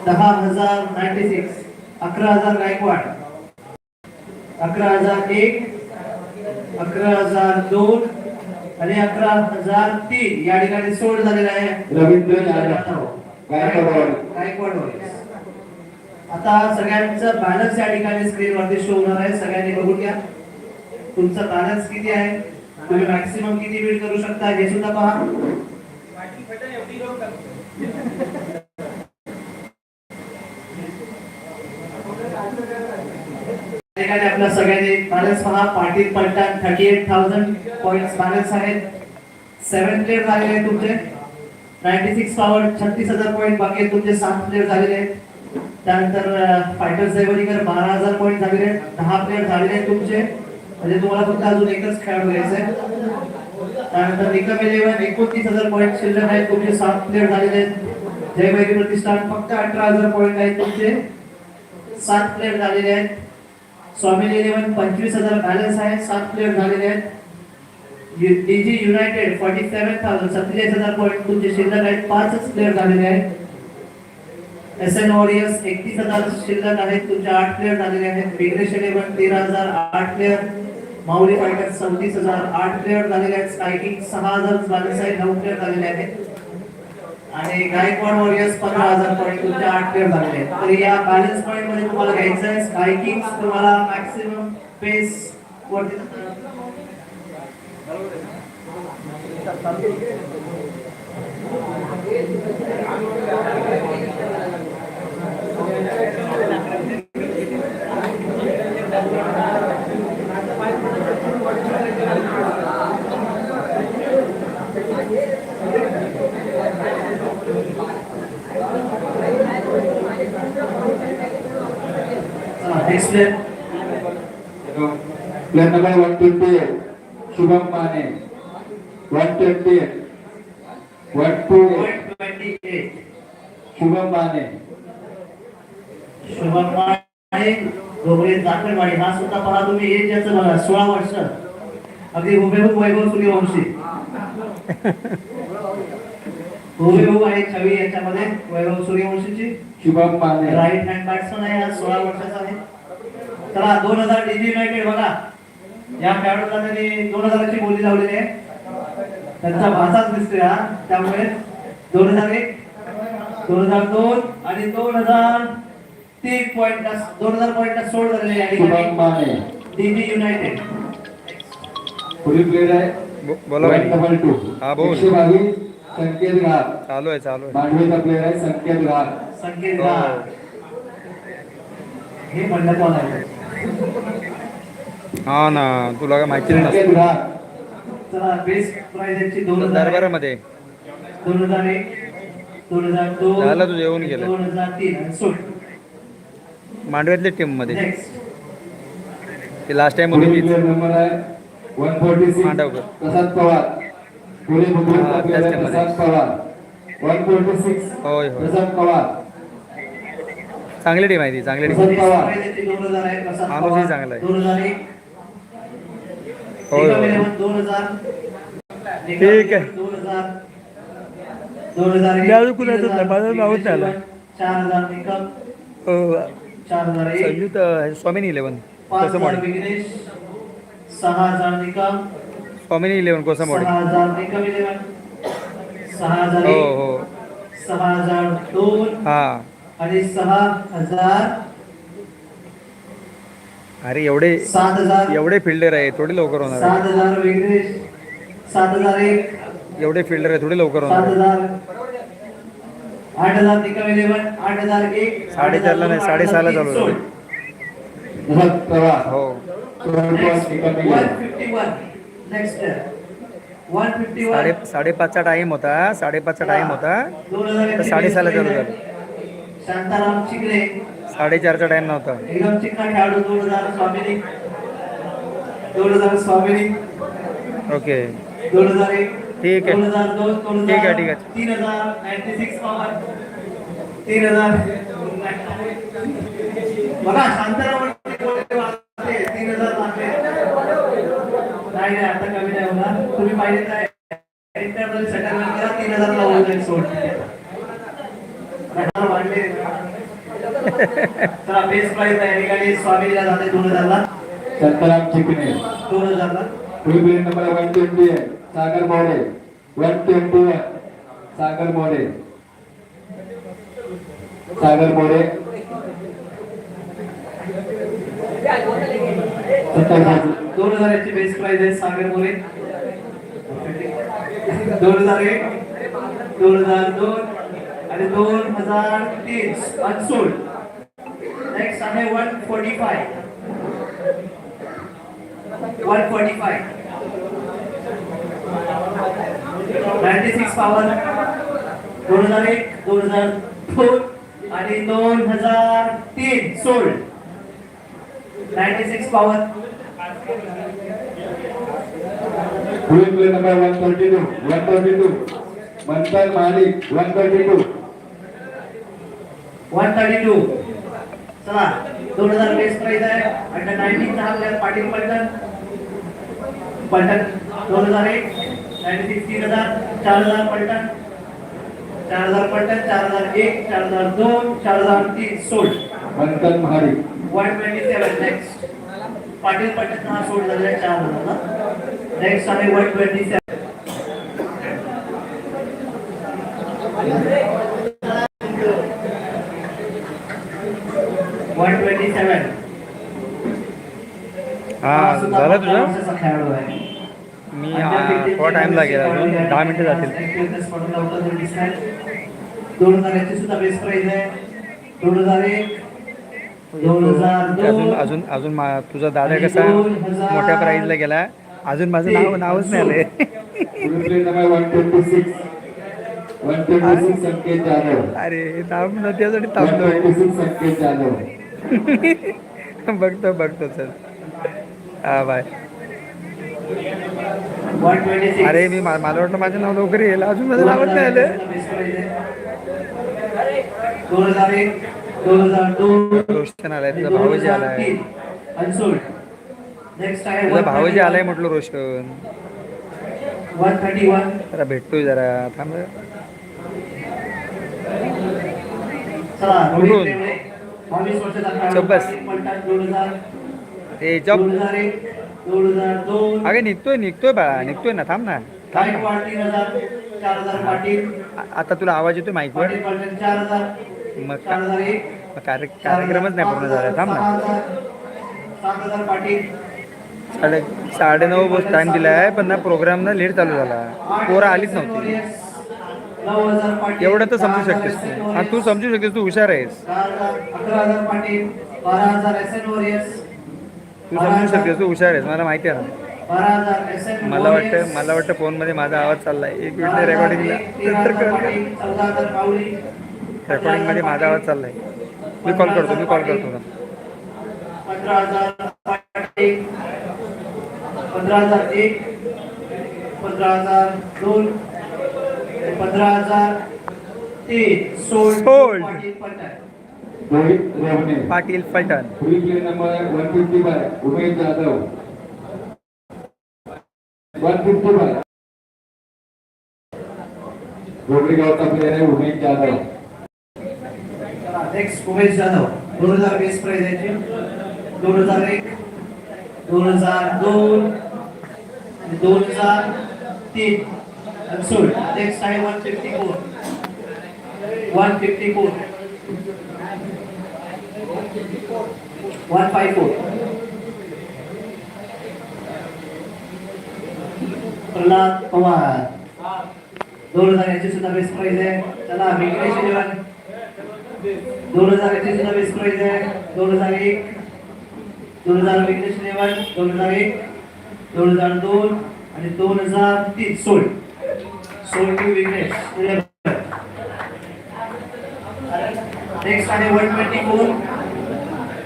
10096 11000 Gaikwad 11001 11002 आणि 11003 या ठिकाणी सोड झालेला आहे रवींद्र जाधव गायकवाड. गायकवाड वॉरियर्स. आता सगळ्यांचं बॅलन्स या ठिकाणी स्क्रीनवरती शो होणार आहे. सगळ्यांनी बघून घ्या तुमचं बॅलन्स किती आहे, तुम्ही मॅक्सिमम किती बिल्ड करू शकता हे सुद्धा पहा. ठिकाणी आपल्या सगळ्यांनी बॅलन्स पहा. पाटील पलटण 38,000 पॉइंट्स बॅलन्स आहेत. 7 प्लेयर झालेले आहेत तुमचे. 96 पॉवर 36,000 पॉइंट बाकी आहेत तुमचे. 7 प्लेयर झालेले आहेत. त्यानंतर फायटर्स देवरीकर 12,000 पॉइंट झालेले आहेत. 10 प्लेयर झालेले आहेत तुमचे. म्हणजे तुम्हाला फक्त अजून एकच खेळाडू घ्यायचा आहे. त्यानंतर निकम 11 29,000 पॉइंट शिल्लक आहेत तुमचे. 7 प्लेयर झालेले आहेत. जयवैरी प्रतिष्ठान फक्त 18,000 पॉइंट आहेत तुमचे. 7 प्लेयर झालेले आहेत. स्वामी 11 25,000 बॅलन्स आहे. 7 प्लेयर झालेले आहेत. डीजी युनायटेड 47,000 47,000 पॉइंट तुमचे शिल्लक आहेत. 5च प्लेयर झालेले आहेत. एसएन वॉरियर्स 31,000 शिल्लक आहेत तुमचे. 8 प्लेयर झालेले आहेत. विग्नेश 11 13,000 8 प्लेयर. माऊली फायटर्स 34,000 8 प्लेयर झालेले आहेत. स्कायकिंग 6,000 बॅलन्स आहे. 9 प्लेयर झालेले आहेत. आणि गायकवाड वॉरियर्स 15,000 पॉइंट तुमचे. 8 प्लेयर झालेले आहेत. तर या बॅलन्स पॉइंट मध्ये तुम्हाला घ्यायचं आहे. स्कायकिंग तुम्हाला मॅक्सिमम पेस वरती प्लेयर नंबर 128 शुभम माने 128 128 शुभम माने शुभम माने गोगरे जाकरवाडी. हा सुद्धा पहा तुम्ही. हे ज्याचं बघा 16 वर्ष अगदी हुबेहूब वैभव सूर्यवंशी. हुबेहूब आहे छवी याच्यामध्ये वैभव सूर्यवंशीची. Shubham Mane right hand batsman आहे. हा 16 वर्षाचा आहे. चला 2000 डीजी युनायटेड बघा. या खेळाडूला त्यांनी 2000 ची बोली लावलेली आहे. त्यांचा भाषाच दिसतोय हा. त्यामुळे 2001 2002 आणि 2003 पॉइंट 2000 पॉइंट सोड झालेले आहे शुभम माने डीजी युनायटेड. पुढील प्लेयर आहे बोला पॉइंट भाई. नंबर 2 हा, बोल. 122 संकेत घाट चालू आहे मांडवेचा प्लेयर आहे संकेत घाट. संकेत हो. घाट. हे म्हणलं कोण आहे? हा ना, तुला काय माहिती नाही संकेत घाट चला बेस्ट प्राइज याची 2000 दरबारामध्ये 2001 2002 झालं तुझं येऊन गेलं 2003 आणि सोड. मांडव्यातल्या टीम मध्ये नेक्स्ट ती लास्ट टाइम पुढील होती प्लेयर नंबर आहे 146 मांडवकर. प्रसाद पवार. पुढे मुंबईचा हा, प्लेयर आहे त्याच प्रसाद पवार 146 होय होय. प्रसाद पवार. चांगली टीम आहे ती, चांगली टीम. प्रसाद पवार 2000 आहे. प्रसाद माणूसही पवार चांगला आहे. 2001 होय, होय. 2000 ठीक आहे. 2001 मी अजून कुणाचं नाही, माझं नावच नाही आलं. 4000 निकम 4001 संयुक्त स्वामिनी 11 5000 कोसमवाडी. विघ्नेश 6000 निकम स्वामिनी 11 कोसमवाडी. 6000 निकम 11 6000 हो हो 6002 हा. आणि 6000 अरे एवढे 7000 एवढे फिल्डर आहे, थोडी लवकर होणार आहे. 7000 विघ्नेश 7001 एवढे फिल्डर आहे, थोडी लवकर होणार आहे. 7000 8000 निकम 11 8001 4.5 नाही, 6.5 चालू झालं. प्रसाद पवार हो 151 नेक्स्ट 151 5:30चा टाइम होता, 5:30चा टाइम होता. 2001 तर 6:30 चालू झालं. शांताराम चिगले 4:30चा टाइम नव्हता. एकदम चिकना खेळाडू 2000 स्वामिनी 2000 स्वामिनी ओके 2001 ठीक आहे. 2002 ठीक आहे, ठीक आहे. 3000 96 पॉवर 3000 बघा शांतरावरती 3000 मारले नाही नाही आता कमी नाही होणार तुम्ही पाहिजे काय इंटरनल सेटलमेंट करा 3000 ला होऊन जाईल सोड वाढले चला बेस्ट प्राइस आहे ठिकाणी स्वामीला जाते 2000 ला शांताराम चिकणे 2000 ला फ्री प्लेट नंबर 120 आहे सागर मोरे 121 सागर मोरे सागर मोरे 2000 ची बेस्ट प्राइस आहे सागर मोरे 2001 2002 आणि 2003 अनसोल्ड नेक्स्ट आहे 145 96 पॉवर 2001 2002 आणि 2003 sold 96 power free player number 132 मंथन मालिक 132 132 चला 2000 बेस्ट प्राइस आहे अंडर 19 चा प्लेयर पाटील पलटण 2001 96 3000 4000 पलटण 4000 पलटण 4001 4002 4003 सोल्ड मंथन मालिक 127 नेक्स्ट पाटील पलटण हा सोल्ड झालेला 4000 ना नेक्स्ट आहे 127 127 हा झालं तुझं. असा खेळाडू आहे मी थोडा टाइम लागेल अजून 10 मिनिटं जातील. 2000 ची सुद्धा बेस्ट प्राइस आहे 2001 अजून 2002 अजून अजून तुझा दादा कसा मोठ्या प्राईजला गेला. अजून माझं नावच नाही आलंय. फ्री प्लेट नंबर 126 संकेत जाधव अरे नाव त्यासाठी थांबलोय. 126 संकेत जाधव बघतो चल. हा बाय. 126 अरे मी मला वाटलं माझं नाव लवकर येईल. अजून माझं नावच नाही आलं. 2001 2002 रोशन आलाय. तुझा भाऊजी आलाय. अनसोल्ड नेक्स्ट आहे तुझा भाऊजी आलाय म्हटलं रोशन. 131 जरा भेटतोय जरा थांब. चला कुठून? रोहित टेंबळे 22 वर्षाचा खेळाडू चब्बस. पलटण 2000 ए जॉब 2001 2002 अगे निघतोय बाळा निघतोय ना. थांब ना. गायकवाड 3000 4000 पाटील आता तुला आवाज येतोय माईकवर. पाटील पलटण 4000 मग 4001 कार्यक्रमच नाही पूर्ण झाला. थांब ना. 7000 पाटील 9:30 टाइम दिलाय पण ना प्रोग्राम ना लेट चालू झाला. पोरं आलीच नव्हती. 9000 पाटील एवढं तर समजू शकतेस तू. हा तू समजू शकतेस. तू हुशार आहेस. 11000 पाटील 12000 एसएन वॉरियर्स तू समजू शकतेस. तू हुशार आहेस. मला माहिती आहे ना. 12000 एसएन मला वाटतं फोन मध्ये माझा आवाज चाललाय. एक मिनिट रेकॉर्डिंगला नंतर कर. 14000 पाऊली रेकॉर्डिंग मध्ये माझा आवाज चाललाय. मी कॉल करतो ना. 15000 Patil 15001 15002 15003 sold Sold. Patil Paltan Rohit Revne Patil Paltan. Free player number 155 Umesh Jadhav 155 गोगरेगावचा प्लेयर आहे Umesh Jadhav. Next Umesh Jadhav 2000 best price आहे 2001 2002 2003 अनसोल्ड नेक्स्ट आहे 154 154 154 प्रल्हाद पवार 2000 याची सुद्धा बेस्ट प्राइस आहे. चला विघ्नेश 2000 याची सुद्धा बेस्ट प्राइस आहे. 2001 2000 विघ्नेश 2001 2002 आणि 2003 सोल्ड टू विघ्नेश. नेक्स्ट आहे 124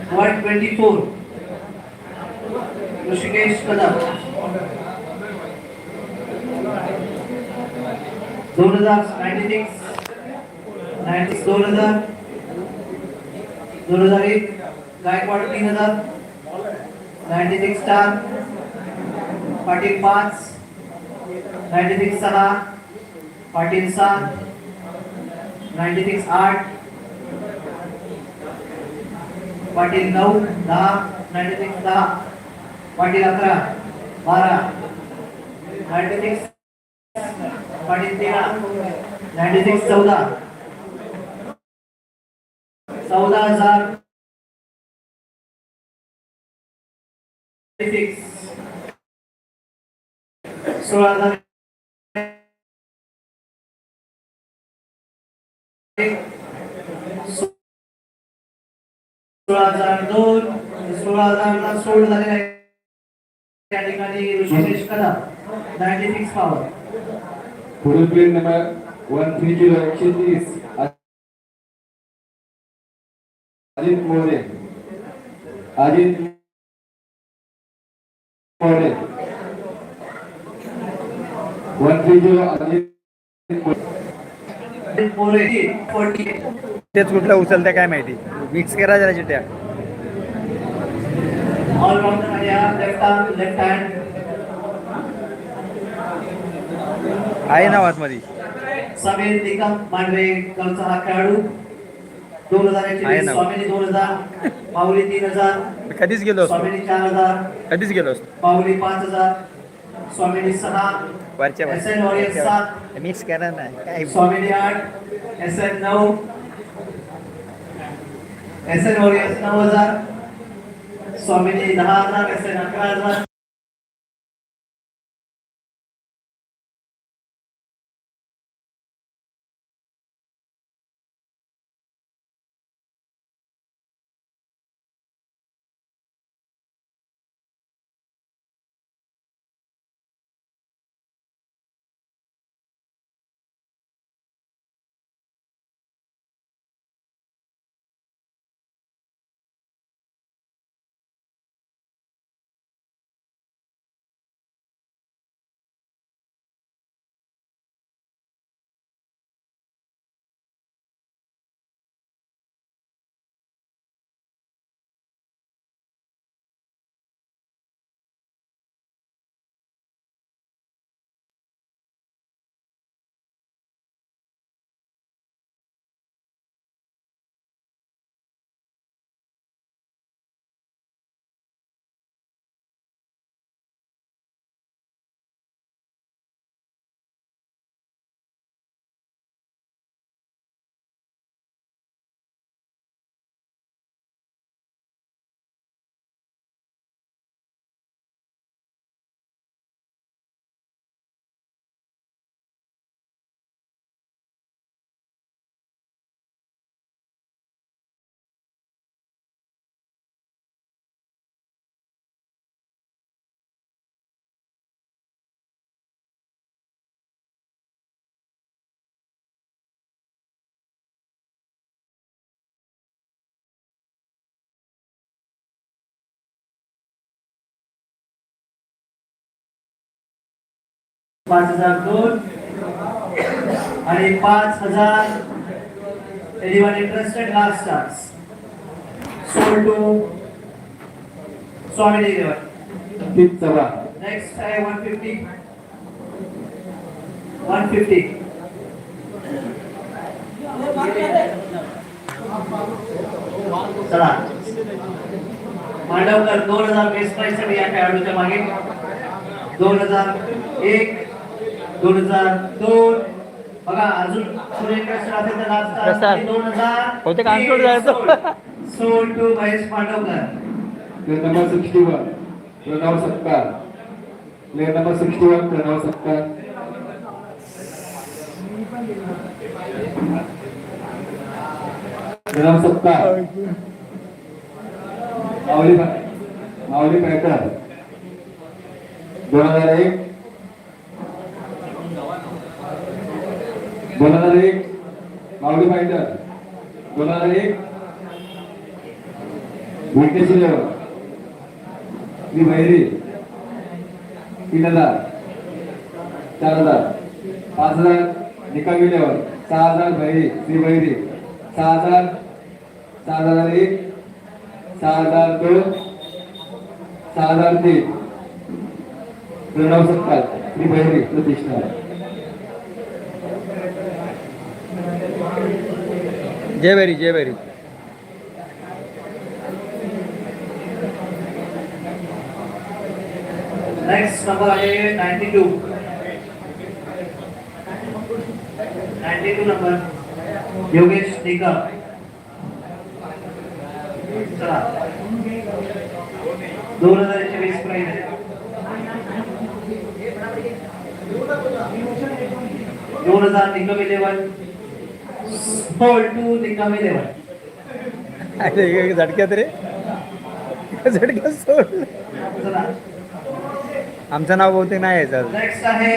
124 ऋषिकेश कदम 96 2001 गायकवाड 3000 96 स्टार पाटील 5 96 6 पाटील 7 96 8 पाटील 9 10 96 10 पाटील 11 12 96 पाटील 13 96 14 14,000 16,000 16,002 16,000 सोड झालेला आहे त्या ठिकाणी ऋषिकेश कदम 96 पॉवर पुढील प्लेन नंबर 130 130 अजित मोरे अजित मोरे 130 अजित मोरे 40 तेच कुठलं उचलतं काय माहिती मिक्स करा जरा चिट्ट्या ऑल राउंडर मध्ये लेफ्ट आर्म लेफ्ट हँड आहे ना आतमध्ये समीर निकम मांडवे गावचा हा खेळाडू 2000 आहे ना. स्वामिनी 2000 माऊली 3000 कधीच गेलो असतो स्वामिनी 4000 कधीच गेलो असतो माऊली 5000 स्वामिनी 6 वरच्या SN वॉरियर 7 मिक्स करा ना काय स्वामिनी 8 SN 9 SN वॉरियर 9000 स्वामिनी 10000 SN 11000 5002 आणि 5000 anyone interested last stars sold to Swami Devan. तीन चौदा Next I 150 150 चला मांडवकर 2000 बेस प्राइस साठी या खेळाडूच्या मागे 2001 2002 बघा अजून पुढे इंटरेस्ट असेल तर लास्ट 2000 होते का आन्सर जायचं sold to Mahesh Pandavkar player number 61 Pranav Satkar player number 61 Pranav Satkar Pranav Satkar Mauli Paithan 2001 Mauli Paithan 2001 VKC level Shri Bhairi 3000 4000 5000 निकामी लेवल 6000 भैरी श्री भैरी 6000 6001 6002 6003 प्रणव सत्कार श्री भैरी प्रतिष्ठा जय बेरी जय बेरी नेक्स्ट नंबर आहे 92 नंबर योगेश निकम. चला 2020 प्राइस आहे 2000 निकम 11 सोल्ड टू निकम 11. अरे झटक्यात रे झटक्यात सोड चला आमचं नाव बहुतेक नाही यायचं नेक्स्ट आहे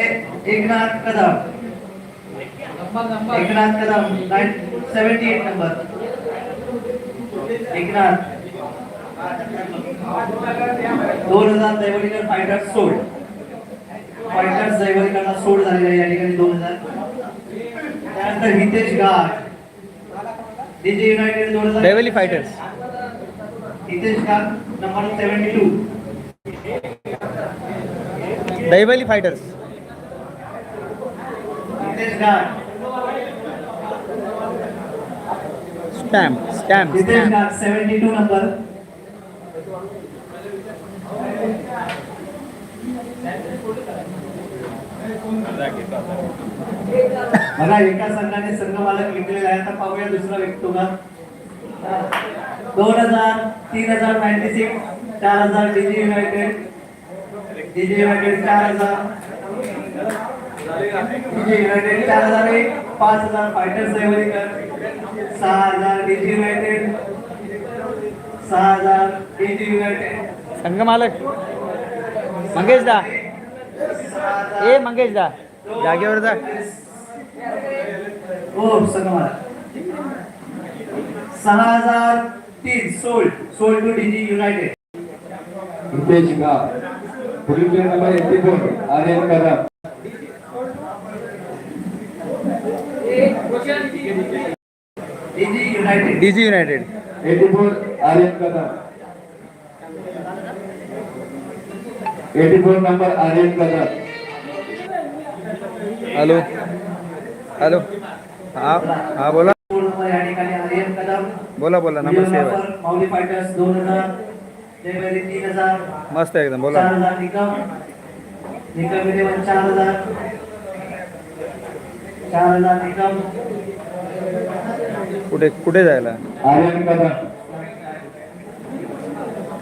एकनाथ कदम. एकनाथ कदम 78 नंबर. एकनाथ 2000 दैवडीकर फायटर्स सोड. फायटर्स दैवडीकरला सोड झालेला आहे या ठिकाणी 2000. त्यानंतर हितेश गाड डीजे युनायटेड 2000 दैवली फायटर्स हितेश गाड नंबर 72. दैवली फायटर्स हितेश गाड स्टॅम्प हितेश गाड 72 नंबर. बघा एका संघाने संघ मालक विकलेला आहे. आता पाहूया दुसरा व्यक्ती का 2000 3000 96 4000 DJ united 4000 DJ united 4001 5000 fighters Daivdikar 6000 DJ united 6000 DJ united संघ मालक मंगेश दा ए मंगेश दा जागेवर जा हो संघ मालक 6003 sold to DJ united. Hitesh गाव पुढील player number 84 Aryan Kadam DJ united DG united 84 Aryan Kadam 84 number Aryan Kadam hello hello हा हा बोला नंबर या ठिकाणी आर्यन कदम. बोला बोला नंबर सेव आहे माऊली फायटर्स 2000 जयवेरी 3000 मस्त आहे एकदम बोला 4000 निकम 11 4000 निकम कुठे कुठे जायला आर्यन कदम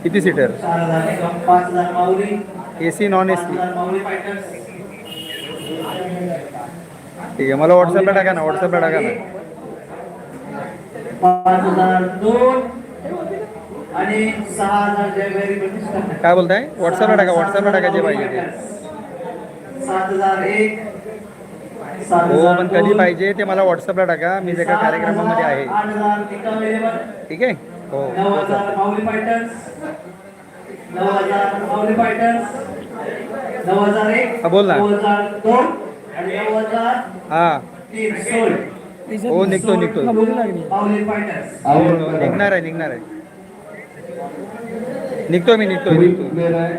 किती सीटर 4000 निकम 5000 माऊली एसी नॉन एसी 5000 माऊली फायटर्स. ठीक आहे मला व्हॉट्सअपला टाका ना व्हॉट्सअपला टाका ना 5002 आणि 6000 जयवेरी प्रतिष्ठा. काय बोलताय व्हॉट्सअपला टाका जे पाहिजे ते 7001 हो पण कधी पाहिजे ते मला व्हॉट्सअपला टाका मी जे का कार्यक्रमामध्ये आहे 8000 निकम 11 ठीक आहे हो हो 9000 चालेल. माऊली फायटर्स 9000 माऊली फायटर्स 9001 हा, बोल ना. 9002 आणि 9003 हा सोल्ड. हो निघतो माऊली फायटर्स आर्यन हो, कदम निघणार आहे निघतो मी पुढील प्लेयर आहे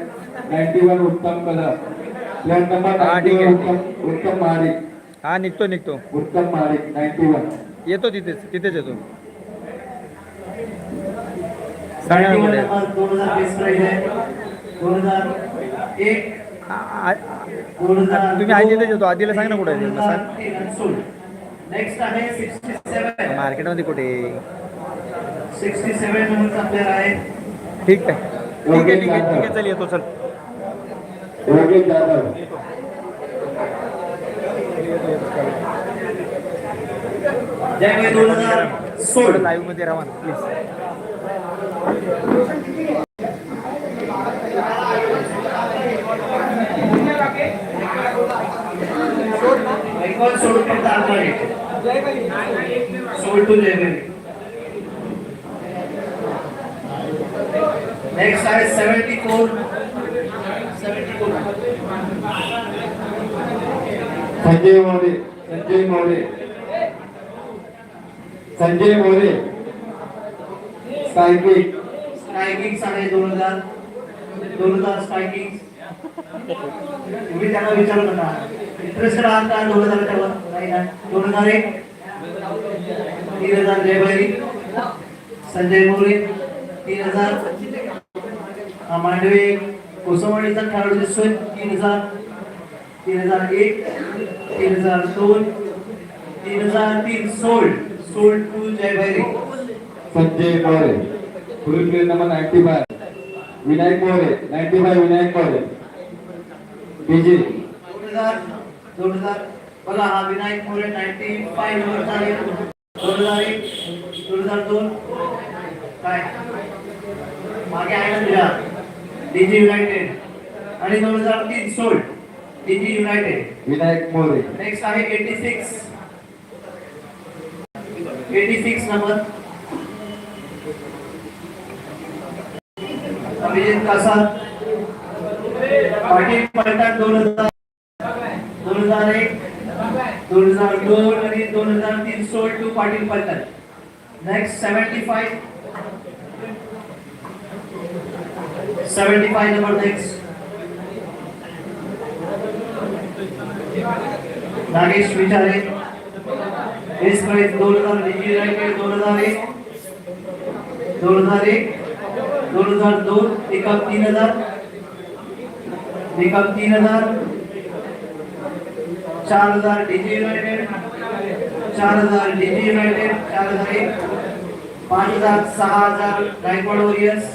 91 उत्तम कदम प्लेयर नंबर हा, ठीक आहे, 91 उत्तम महाडिक हा निघतो उत्तम महाडिक 91 येतो तिथेच येतो सांगा ना कुठे आहे. 2020 प्राइस आहे 2001 तुम्ही आहे तिथेच येतो आधीला सांग ना कुठे आहे ते. मला सांग नेक्स्ट आहे 67 मार्केटमध्ये कुठे 67 नंबरचा प्लेयर आहे. ठीक आहे चल येतो चल योगेश जाधव जयवेरी 2000 सोल्ड. लाईव्ह मध्ये राहा ना please Record sold to Target. Sold to Jayvery. Next आहे 74. संजय मोरे, संजय मोरे, संजय मोरे, स्कायकिक, स्ट्रायकिंग आहे 2000 स्ट्रायकिंग. तुम्ही त्यांना विचारू नका, इंटरेस्टेड आहात का 2000 च्यावर? नाही ना. 2001 3000 जयभैरी. संजय मोरे 3000. मांडवे कोसमवाडीचा खेळाडू दिसतोय 3000. 3001 3002 3003 सोल्ड टू जयभैरी. संजय मोरे, पुढील player number 95, Vinayak More, 95 Vinayak More, DJ 2000 बघा हा विनायक मोरे 95 नंबर आहे. 2001 2002 काय मागे आहे ना दिला डीजी युनायटेड. आणि 2003 sold DG united. Vinayak More. Next आहे 86 नंबर अभिजित कासार. पाटील पलटण 2000 2001 2002 आणि 2003 sold to Patil Paltan. Next 75 number. Next Nagesh Vichare. Base price 2000 DG united. 2001 2002 एकम 3000 4000 DG united. 4000 DG united. 4001 5000 6000 Gaikwad warriors.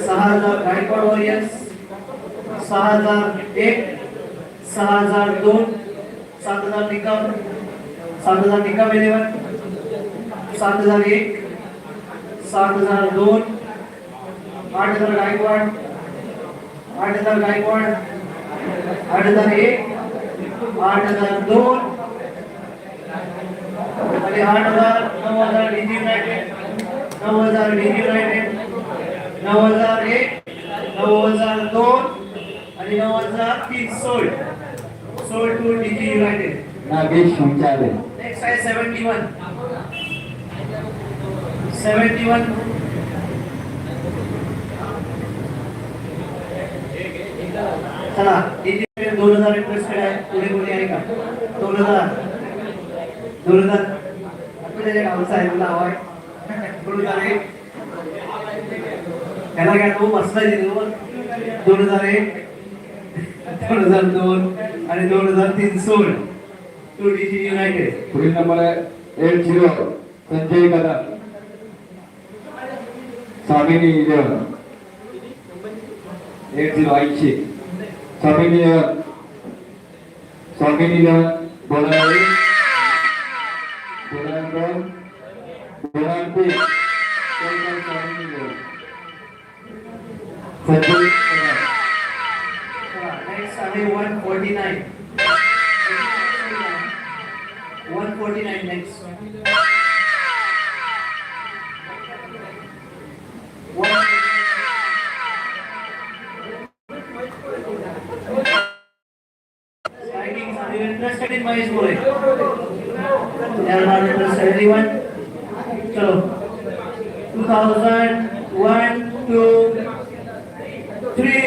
6000 Gaikwad warriors. 6001 6002 7000 Nikam. 7000 Nikam 11. 7001 7002 8000 Gaikwad. 8000 Gaikwad. 8001 8002 आणि 8000 9000 डीजी युनायटेड. 9000 डीजी युनायटेड. 9001 9002 आणि 9003 sold to DG united. Nagesh Vichare. Next आहे 71. चला डीजी 2000 इंटरेस्टेड आहे. पुढे कोणी आहे का? 2000 आपल्या गावचा आहे नाव आहे. 2001 त्याला काय तो मस्त आहे. 2001 2002 आणि 2003 सोल्ड टू डीजी युनायटेड. पुढील नंबर आहे 80 संजय कदम, स्वामिनी 11, 80 स्वामिनी 11 बोलावी बोलांती संजय नेक्स्ट आहे 149. 149 next. 149 interested in Mahesh More. त्यानंतर इंटरेस्टेड एवरीवन. चलो 2000 1 2 3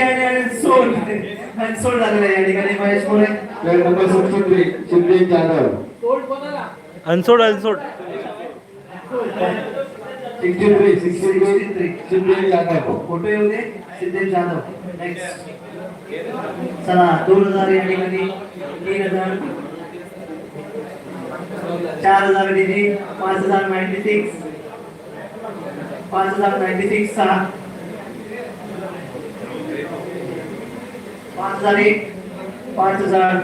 आणि सोल्ड झालेला आहे या ठिकाणी Mahesh More. Player number 63 Shinde Jadhav. Unsold 63 Shinde Jadhav. Photo येऊ दे. सिद्धेश जाधव. नेक्स्ट चला 2000 या ठिकाणी 3000 4000 डीजी. 5096 5096 6 5001 5000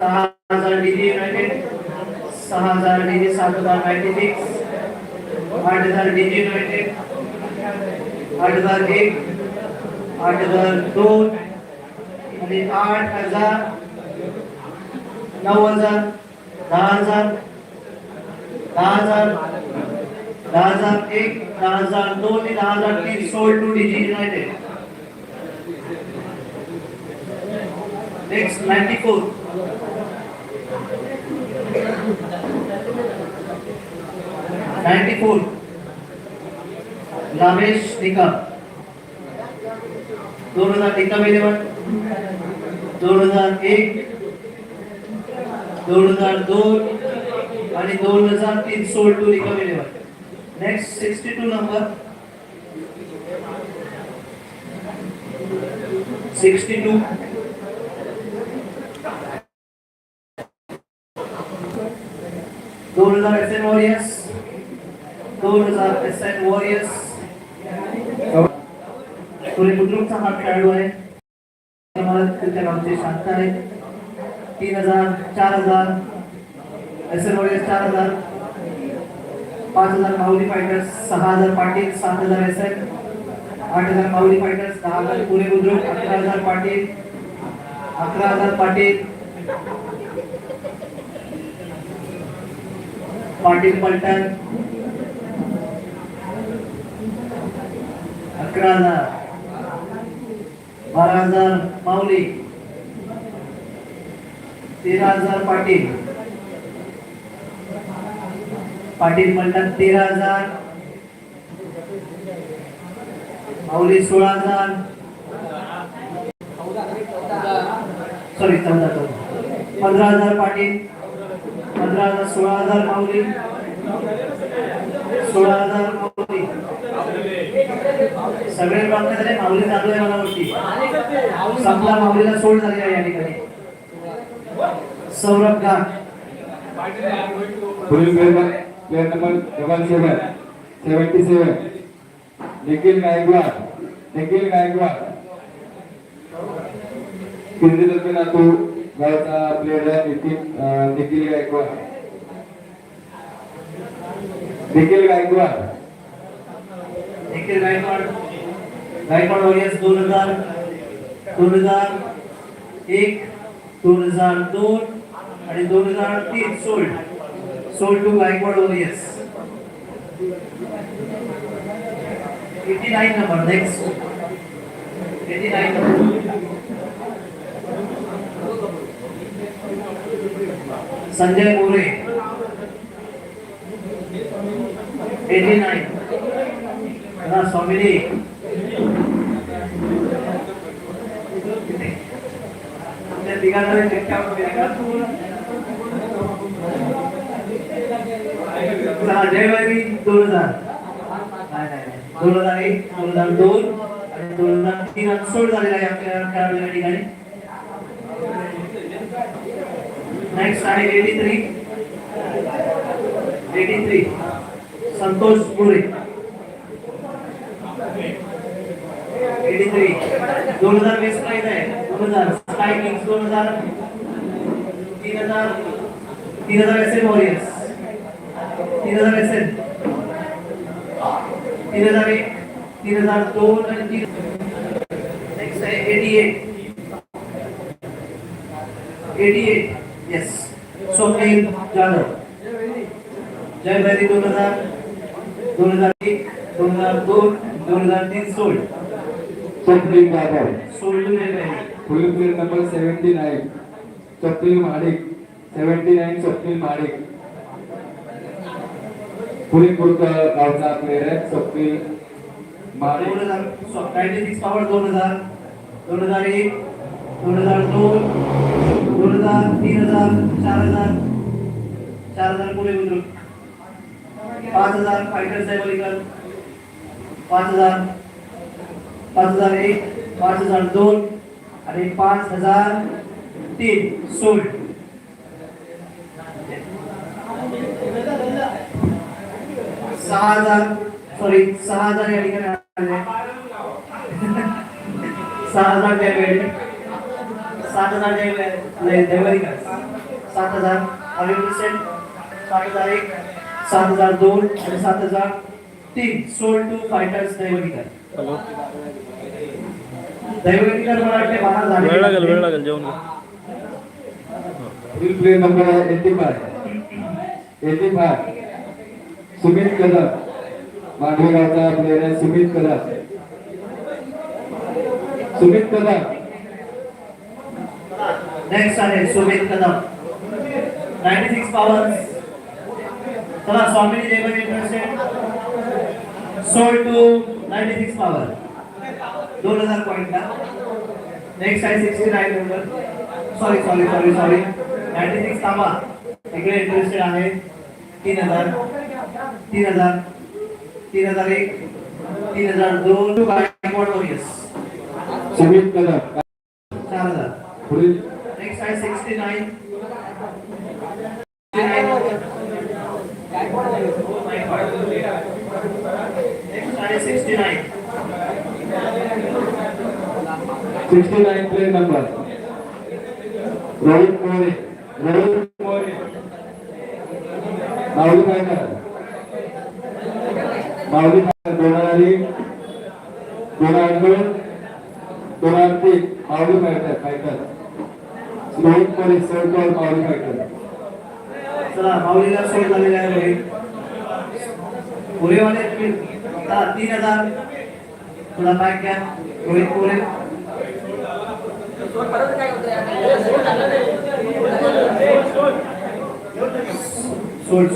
6000 डीजी युनायटेड. 6000 डीजी. 7096 8000 डीजी युनायटेड. 8001 8002 आणि 8000 9000 10000 10000 10,001, 10,002 आणि 10,003 sold to DG united. Next 94. 94 Ramesh Nikam. 2000 Nikam 11, 2001, 2002 आणि 2003 sold to Nikam 11. Next 62 number. 62 2000 SN warriors. 2000 SN warriors. Pune बुद्रुकचा हा खेळाडू आहे. मला त्याच्या गावचे शांत आहे. 3000, 4000 SN वॉरियर्स, 4000, 5000 माऊली फायटर्स, 6000 पाटील, 7000 SN, 8000 माऊली फायटर्स, 10,000 पुणे बुद्रुक, 11,000 पाटील, 11,000 पाटील, पाटील पलटण, 11,000, 12,000 माऊली, 13,000 पाटील, पाटील पलटण 13,000, माऊली 16,000, सॉरी 14,000, 15,000 पाटील, 15,000, 16,000 माऊली, 16,000 माऊली. सगळे बघण्यात माऊली चालू आहे. मला वाटते संपला, माऊलीला सोड झाली आहे या ठिकाणी. सौरभ घाट. पुढील प्लेयर नंबर 77 निखिल गायकवाड. निखिल गायकवाड केंद्रीय दर्शन नातू गावचा प्लेयर आहे. निखिल गायकवाड. निखिल गायकवाड. निखिल गायकवाड. गायकवाड वॉरियर्स 2000, 2001, 2002 आणि 2003 sold to Gaikwad warriors. 89 number. Next 89 number. Sanjay More. 89 Swamini. Jaivari 2000, 2001, 2002 आणि 2003 अनसोल्ड झालेला आहे आपल्या खेळाडू या ठिकाणी. नेक्स्ट आहे 83 संतोष मुळे. 83 2000 वेस्ट प्राइस आहे. 2000 sky kings. 2000 3000 SN warriors, 3000 SN, 3001, 3002 आणि नेक्स्ट आहे 88 yes Swapnil Jadhav. Jai Bhairi 2000, 2001, 2002, 2003 sold. Swapnil Jadhav. Sold to Jai Bhairi. पुढील प्लेयर नंबर 79 स्वप्नील महाडिक. 79 स्वप्नील महाडिक. पुढील गावचा प्लेयर आहे स्वप्नील महाडिक. 96 पॉवर 2000, 2001, 2002, 2000, 3000, 4000, 4000 पुणे बुद्रुक, 5000 फायटर्स डायबलिकल, 5000, 5001, 5002 आणि 5003 सोल्ड. सहा हजार या ठिकाणी आले. 6,000 डेबिट, 7,000 डेबिट, 7,000 100%, 7,001, 7,002 आणि 7,003 sold to fighters Daivgikar. Daivgikar मला वाटते 12 झाले. वेळ लागेल जेवण. पुढील प्लेयर नंबर 85 सुमित कदम. मांडवी गावचा प्लेयर आहे सुमित कदम. सुमित कदम. नेक्स्ट आहे सुमित कदम 96 पॉवर. चला स्वामी जेवण interested sold to 96 power 2000 point ला. नेक्स्ट आहे 69 नंबर सॉरी 96 तांबा इकडे इंटरेस्टेड आहे 3000 3000 3001 3002 गायकवाड वॉरियर्स सुमित कदम. 4000. पुढील नेक्स्ट आहे 69 नेक्स्ट आहे 69 69 प्लेयर नंबर रोहित मोरे. रोहित मोरे. माऊली फायटर. माऊली फायटर 2001 2002 2003 माऊली फायटर. रोहित मोरे सोडकर माऊली फायटर. चला माऊलीला सोड झालेला आहे रोहित. पुरेवाले तुम्ही 3000 थोडा बॅक घ्या रोहित पुरे. सोड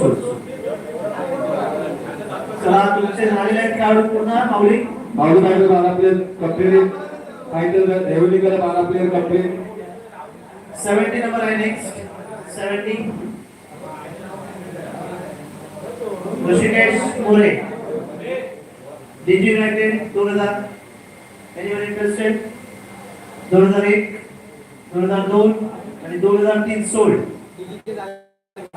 चला तुमचे झालेले आहेत खेळाडू पूर्ण. Mauli Mauli fighter 12 player complete. Fighter रेव्हलिंगर 12 प्लेयर कंप्लीट. 70 नंबर आहे next 70 Rishikesh More DG united 2000. Anyone interested 2001 2002 आणि 2003 सोल्ड.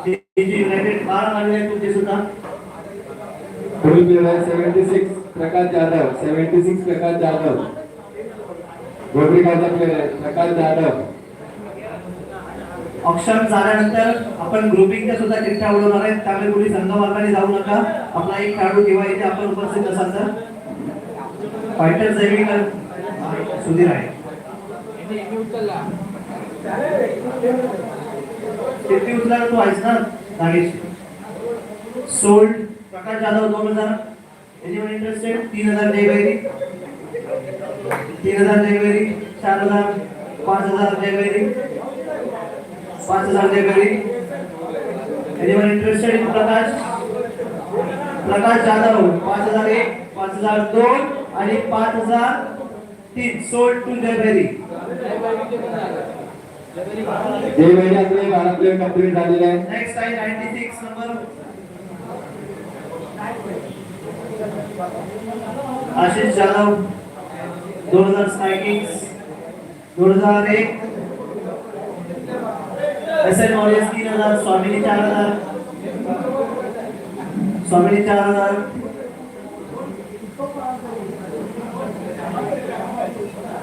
डीजी युनायटेड 12 लागले आहेत तुमचे सुद्धा. पुढील प्लेयर आहे 76 प्रकाश जाधव. 76 प्रकाश जाधव. गोबरी गावचा प्लेयर आहे प्रकाश जाधव. ऑप्शन झाल्यानंतर आपण ग्रुपिंगच्या सुद्धा चिठ्ठ्या उडवणार आहेत. त्यामुळे कुणी संघ मार्गाने जाऊ नका. आपला एक खेळाडू किंवा इथे आपण उपस्थित असाल तर. फायटर जैविकर सुधीर आहे. चिठ्ठी उचलायला तू आहेस ना Nagesh. Sold Prakash Jadhav 2000. Anyone interested 3000 जयवैरी 3000 जयवैरी 4000 5000 जयवैरी 5000 जयवैरी. Anyone interested in Prakash Jadhav 5001 5002 आणि 5003 सोल्ड टू जयवैरी. जयवैरी आपले 12 प्लेयर कंप्लीट झालेले आहे. नेक्स्ट आहे 96 number Ashish Jadhav 2000 strikings 2001 SN warriors 3000 Swamini 4000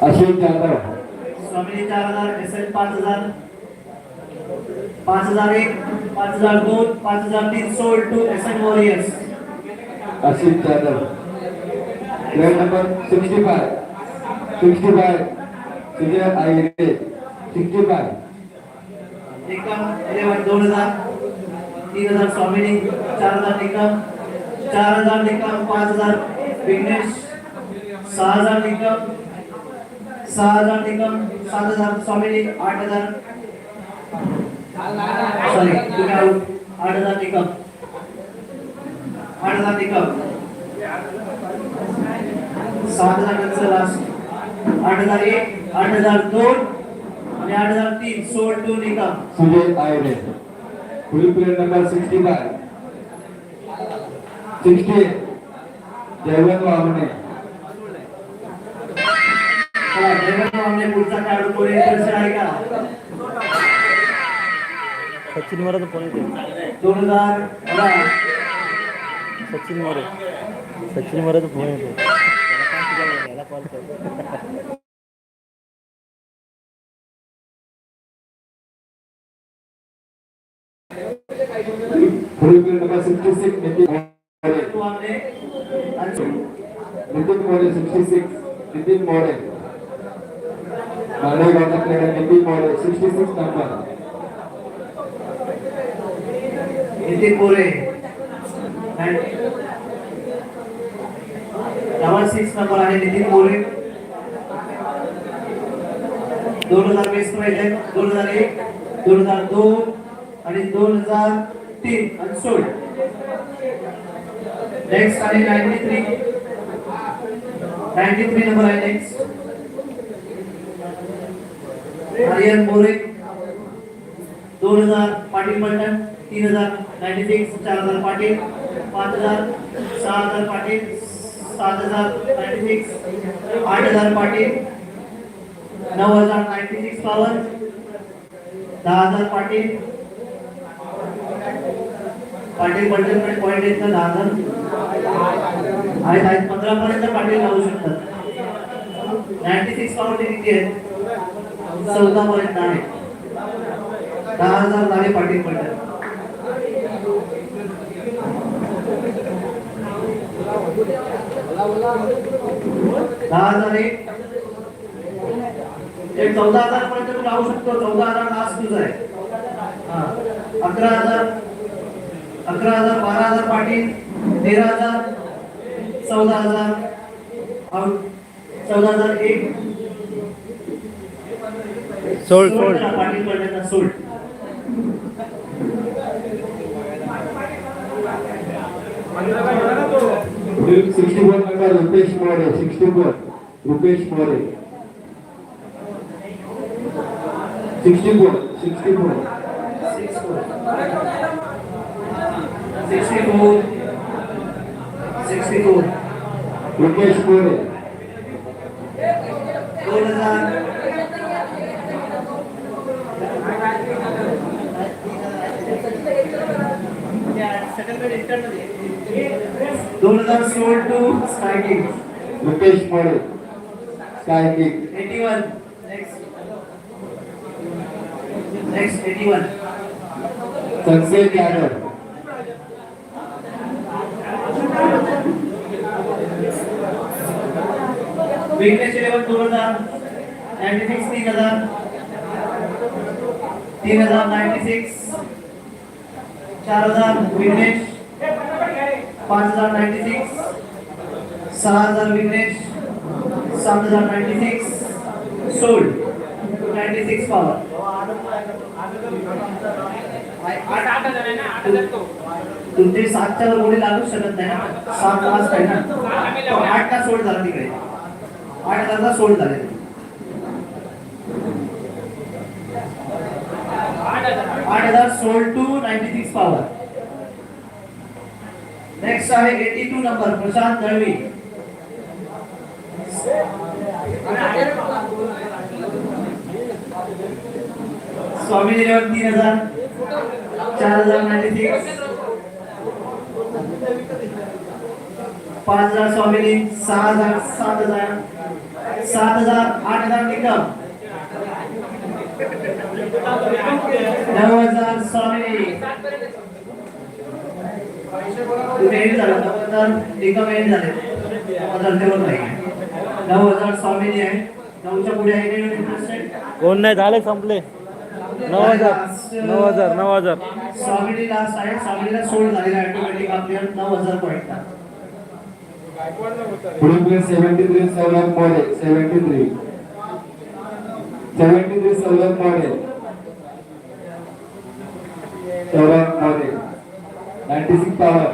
Ashok Jadhav. Swamini 4000 SN 5000 5001 5002 5003 sold to SN warriors. Ashok Jadhav. Player number 65 Sujay Ayare 65. Nikam 11 2000 3000 Swamini 4000 Nikam 4000 Nikam 5000 Vighnesh 6000 Nikam 6000 Nikam 7000 Swamini 8000 sorry तुम्ही आउट 8000 निकम 8000 निकम 7000 नंतर लास्ट 8001 8002 आणि 8003 सोल्ड टू निकम. सुजय आयरे. पुढील प्लेयर नंबर 65 जयवंत वामने. जयवंत वामने पुढचा खेळाडू कोणी इंटरेस्टेड आहे का? सचिन मोरेचा फोन येते. 2000 सचिन मोरेचा फोन येते. याला कॉल कर. पुढील प्लेयर नंबर 66 नितीन मोरे 66 नितीन मोरे. मालेगावचा player Nitin More 66 number. Nitin More double 6 number आहे नितीन मोरे 2000 बेस्ट प्राइस आहे 2001 2002 आणि 2003 अनसोल्ड. नेक्स्ट आहे 93 नंबर आहे नेक्स्ट आर्यन मोरे 2000 पाटील पलटण 3000 96 4000 पाटील 5000 6000 पाटील 7000 96 8000 पाटील 9000 96 पॉवर 10000 पाटील पाटील पलटणकडे पॉईंट आहेत का 10000 आहेत 15 पर्यंत पाटील लावू शकतात 96 पॉवर किती आहेत 14 पर्यंत आहे 10000 झाले पाटील पलटण. एक 14,000 पर्यंत तू लावू शकतो 14,000 लास्ट तुझा आहे. 11,000 12,000 पाटील 13,000 14,000 आउट 14,001 सोल्ड पाटील पडले सोल्ड. पुढील 64 number Rupesh More 64 Rupesh More 64 64 64 Rupesh More 2000 sold to Sky King. Rupesh More sky kick 81 next 81 Sanket Yadav weakness 11 2000 96 3000 96 4000 weakness 5000 96 6000 weakness 7000 96 sold 96 power. तुमचे 7च्या वर गोळी लागू शकत नाही ना 7 लास्ट आहे ना 8 ला सोल्ड झाला तिकडे 8,000 ला सोल्ड झाले 8,000 सोल्ड टू 96 पॉवर. नेक्स्ट आहे 82 नंबर प्रशांत दळवी स्वामी 3000 4000 96 5000 स्वामी 6000 7000 7000 8000 निकम 9000 स्वामी तुम्ही एंड झाला 9000 निकम एंड झाले 9000 तेवढं नाही 9000 स्वामी आहे 9च्या पुढे आहे इंटरेस्टेड कोण नाही झाले संपले 9,000 स्वामीनी लास्ट आहे स्वामीला सोल्ड झालेला ऑटोमॅटिक आपल्याला 9,000 पॉईंट. पुढील 73 Saurabh More 73 Saurabh More 96 power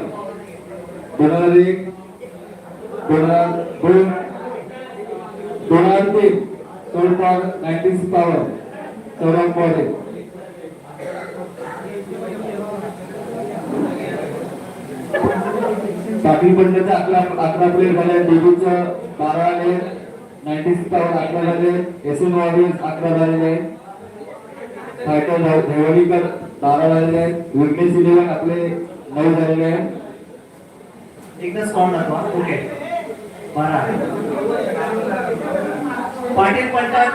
2001 2002 2003 sold power 96 power Saurabh More Patil पंडितचा 11 प्लेयर झाले डेब्यूचा 12 आले 96 पॉवर 11 झाले एसएन वॉरियर्स 11 झालेले फायटर देवलीकर 12 झालेले विघ्नेश 11 आपले 9 झालेले एकदा स्कॉर दाखवा ओके 12 पाटील पलटण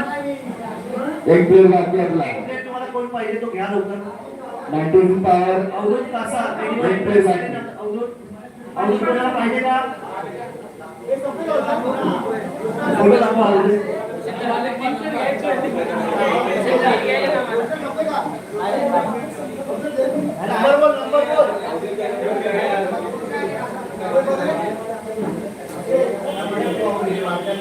एक प्लेयर बाकी आपला एक प्लेयर तुम्हाला कोण पाहिजे तो घ्या लवकर 96 पॉवर अवधूत कासा एक प्लेयर बाकी अवधूत कोणाला पाहिजे का फोटो दाखवा अवधूत नंबर बोल एकशे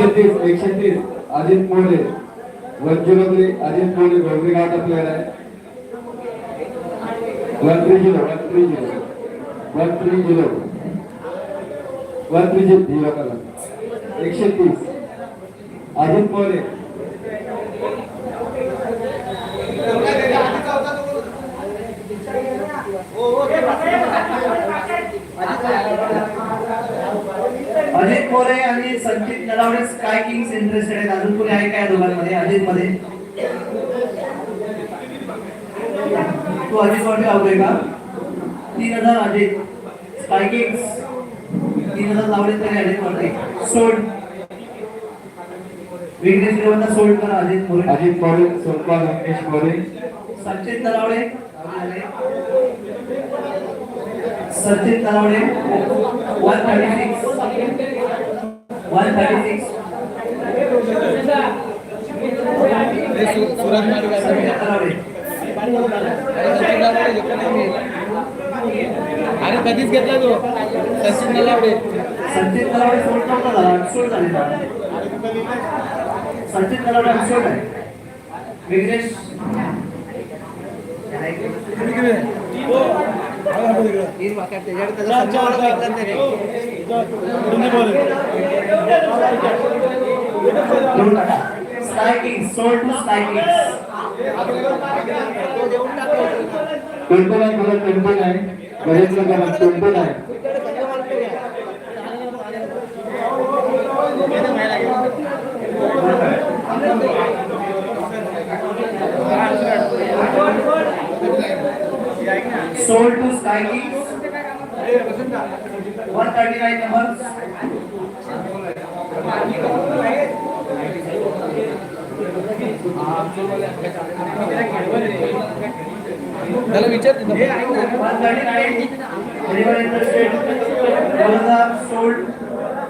तीस अजित मोरे 103 अजित मोरे गोगरी गावचा प्लेअर आहे 130 करा 130 अजित मोरे अजित मोरे आणि संचित नलावडे स्काय किंग्स इंटरेस्टेड आहेत. अजून कोणी आहे काय दोघांमध्ये? अजित मध्ये तू अजित मध्ये लावतोय का? 3000 अजित स्काय किंग्स 3000 लावले तरी अजित मध्ये सोड विघ्नेश देवांना सोड करा. अजित मोरे सोडपा रमेश मोरे संचित नलावडे सचिन नलावडे 136 सुरज मार्ग अरे कधीच घेतला तो सचिन नलावडे सोड नव्हता झाला सोड झालेला. सचिन नलावडे सोड आहे. विघ्नेश स्काय किंग्स सोड टू स्काय किंग्स 29 बरेच लोक 29 sold to Sky Kings 139 numbers. त्याला विचार 139 anyone interested? Those are sold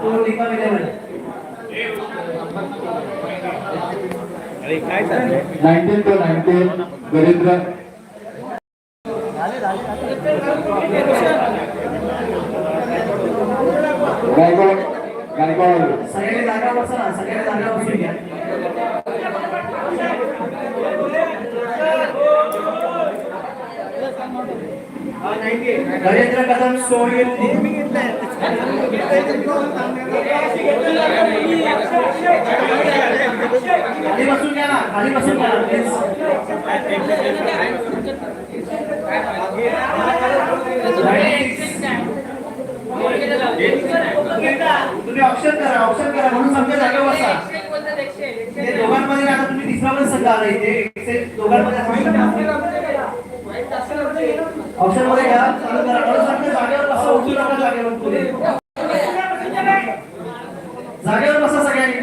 to Nikam 11. 19 to 19 गरीन्द्र Gaikwad सगळ्यांनी जागा बसा ना. सगळ्यांनी जागा बसून घ्या. नरेंद्र कदम सोड खाली बसून घ्या ना. खाली बसून घ्या ना प्लीज. तुम्ही ऑप्शन करा म्हणून समजा जागेवर बसा. ते दोघांमध्ये आता तुम्ही तिसरा पण संघ आला इथे दोघांमध्ये ऑप्शन मध्ये घ्या. चालू करा. म्हणून समजा जागेवर बसा. उठू नका जागेवर. पुढे जागेवर बसा सगळ्यांनी.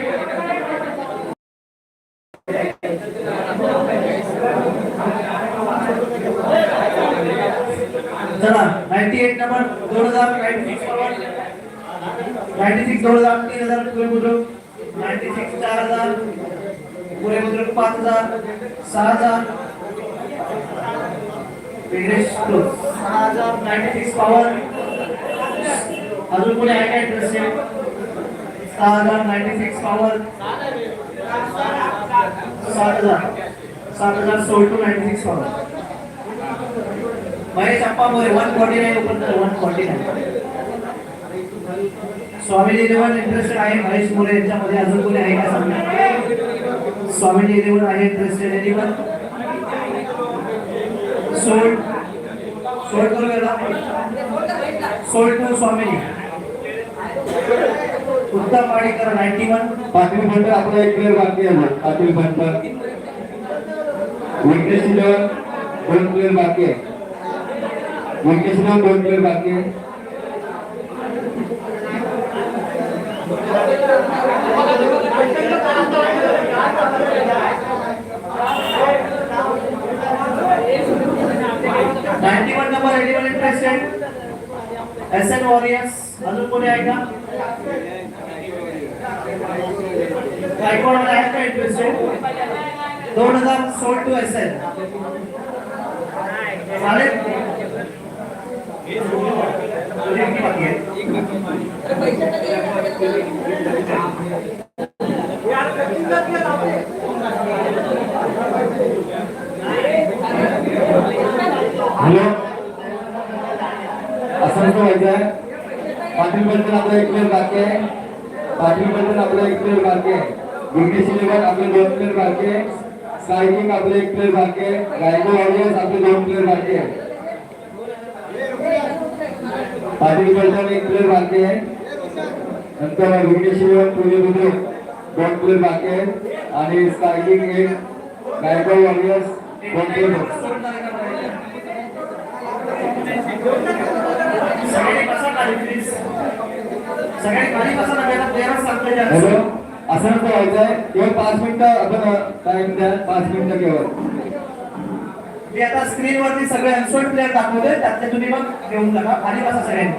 चला 98 नंबर 2096 पॉवर 96 2000 3000 पूरे बुजुर्ग 96 4000 पूरे बुजुर्ग 5000 6000 विग्रेश क्लोज 6000 96 पॉवर अजून कोणी आहे का interested? 6000 96 power 7000 sold to 96 power. Mahesh Appa More 149 open कर 149. स्वामी इलेवन इंटरेस्टेड आहे महेश मोरे यांच्यामध्ये. अजून कोणी आहे का सांगा? स्वामी इलेवन आहे इंटरेस्टेड एनीवन? सोल्ड करू याला. सोल्ड टू स्वामी. उत्तम वाडीकर 91. पाटील फंड आपला एक प्लेअर बाकी आहे. पाटील फंड विकेट 2 प्लेअर बाकी आहे. विकेट 2 प्लेअर बाकी आहे. Number 81 interested SN warriors. अजून कोणी आहे का? गायकवाडमध्ये आहेत का इंटरेस्टेड? 2000 sold to SL. चालेल? तुझी किती बाकी आहे? हॅलो, असं नको व्हायचं आहे. पाटील बद्दल आपला एक प्लेअर बाकी आहे. पाटील बद्दल आपला एक प्लेअर बाकी आहे. विघ्नेश इलेव्हन आपले 2 प्लेअर बाकी आहे. स्काय किंग आपले 1 प्लेअर बाकी आहे. रायगड वॉरियर्स आपले 2 प्लेअर बाकी आहे. पाटील बद्दल 1 प्लेअर बाकी आहे. नंतर विघ्नेश इलेव्हन पुणे बुद्रुक 2 प्लेअर बाकी आहे. आणि sky king 1, Raigad warriors 2 player. सगळे बसा खाली प्लीज. सगळे खाली बसा ना, त्याला प्लेयरच सांगते हॅलो, जास्त. असं नको व्हायचंय. केवळ 5 मिनिटं आपण टाइम द्या. 5 मिनिटं केवळ. मी आता स्क्रीनवरती सगळे अनसोल्ड प्लेयर दाखवते, त्यातले तुम्ही मग घेऊन टाका. खाली बसा सगळ्यांनी.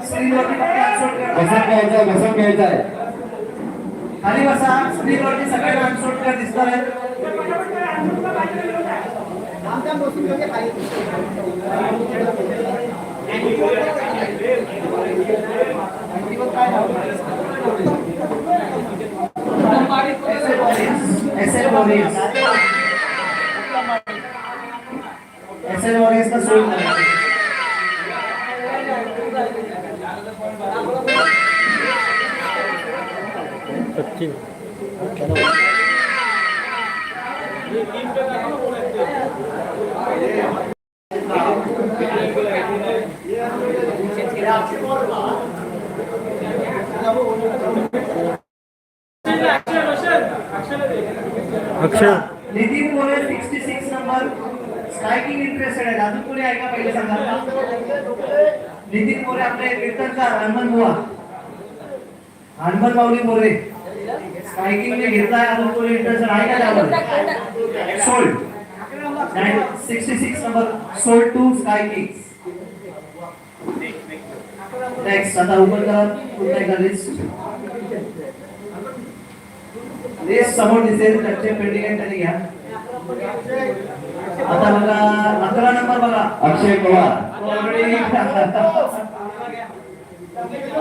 स्क्रीनवरती फक्त अनसोल्ड प्लेयर बसून घ्यायचंय, बसून घ्यायचंय. खाली बसा. स्क्रीनवरती सगळे अनसोल्ड प्लेयर दिसणार आहेत. SL Warriors का सोल्ड करायचं. Sachin Akshay Nitin More 66 number striking interested आहे. अजून कोणी ऐका पहिले सांगा. नितीन मोरे आपले कीर्तनकार हनुमान बुवा, हनुमान माऊली मोरे स्ट्रायकिंग ने घेतलाय. अजून कोणी इंटरेस्टेड आहे का त्यावर? Sold 66 number sold to striking. Next आता ओपन करा पुन्हा एकदा लिस्ट. लिस्ट समोर दिसेल. त्याचे पेंडिंग आहे त्यांनी घ्या. आता बघा 11 नंबर बघा अक्षय पवार.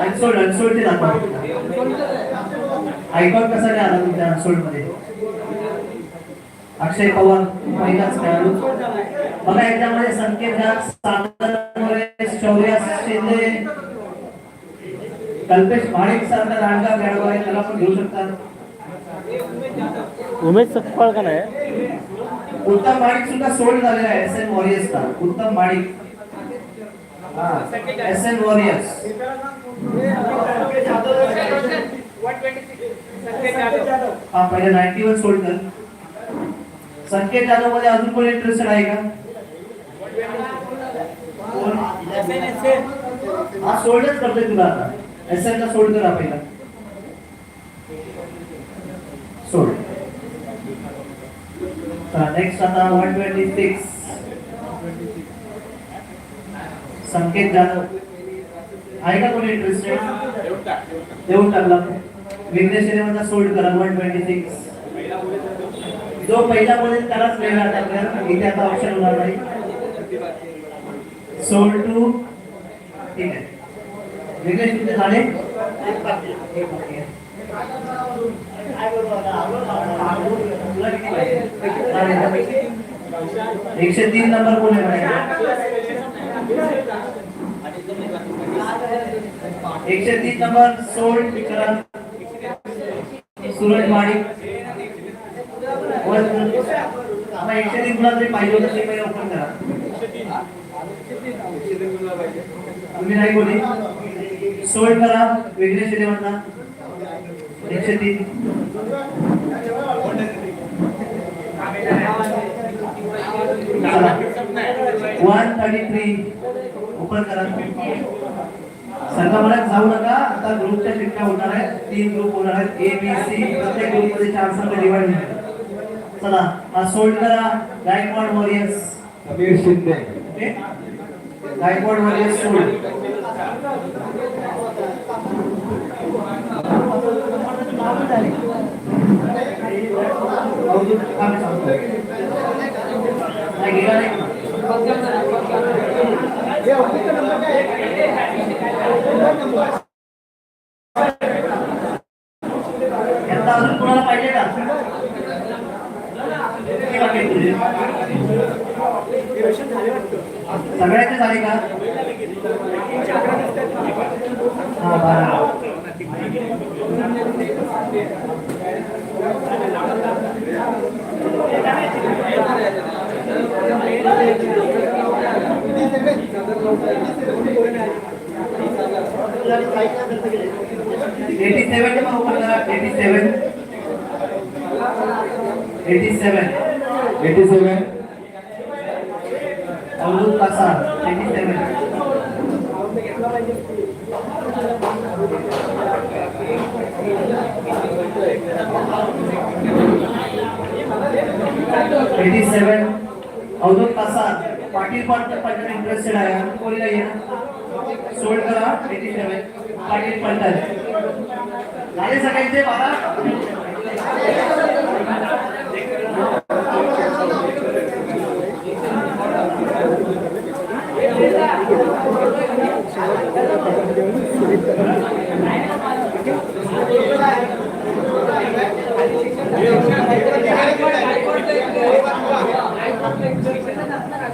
अनसोल्ड ते दाखवा. आयकॉन कसा नाही आला तुमच्या अनसोल्ड मध्ये? अक्षय पवार पहिलाच खेळाडू बघा. याच्यामध्ये संकेत जाग, सागर मोरे, शौर्य शिंदे, कल्पेश भाडेक सारखा रांडगा खेळाडू आहे, त्याला पण घेऊ शकतात. उमेश सतपाळ का नाही? उत्तम माडिक सुद्धा सोल्ड झालेला आहे SL वॉरियर्स का. उत्तम माडिक SL वॉरियर्स. हा पहिले 91 सोल्ड कर. संकेत जाधव मध्ये अजून कोणी इंटरेस्टेड आहे का? हा सोल्डच करतोय तुला आता. SL ला सोल्ड करा पहिला. सोल्ड. नेक्स्ट आता 126 संकेत जाधव आहे का कोणी इंटरेस्टेड? देऊन टाकला. विघ्नेश इलेव्हनला सोल्ड करा 126. जो पहिला बोलेल त्यालाच वेळ लागणार. इथे आता ऑप्शन होणार नाही. Sold to. ठीक आहे. विघ्नेश तुमचे झाले? 103 नंबर कोण आहे? 103 नंबर सोल्ड करा सूरज माडिक. 103 गुणा तरी पाहिजे होतं ते पहिले ओपन करा. तुम्ही नाही बोली. सोल्ड करा विघ्नेश इलेव्हनला 103. चला 133 ओपन करा. संघामध्ये जाऊ नका. आता ग्रुपच्या शिट्ट्या होणार आहेत. 3 ग्रुप होणार आहेत. A B C. प्रत्येक ग्रुप मध्ये 4 संघ डिवाइड होणार. चला हा सोल्ड करा Gaikwad warriors. Sameer Shinde. Okay Gaikwad warriors sold. स्पर्धा अजून कोणाला पाहिजे का? किती बाकी आहेत तुझे? सगळ्यांचे झाले का? हा 12. अवधूत कासा 87 अवधूत कासा पाटील पण इंटरेस्टेड आहे कोणीला येणार सोल्ड करा 87 पाटील पडतात झाले सगळ्यांचे 12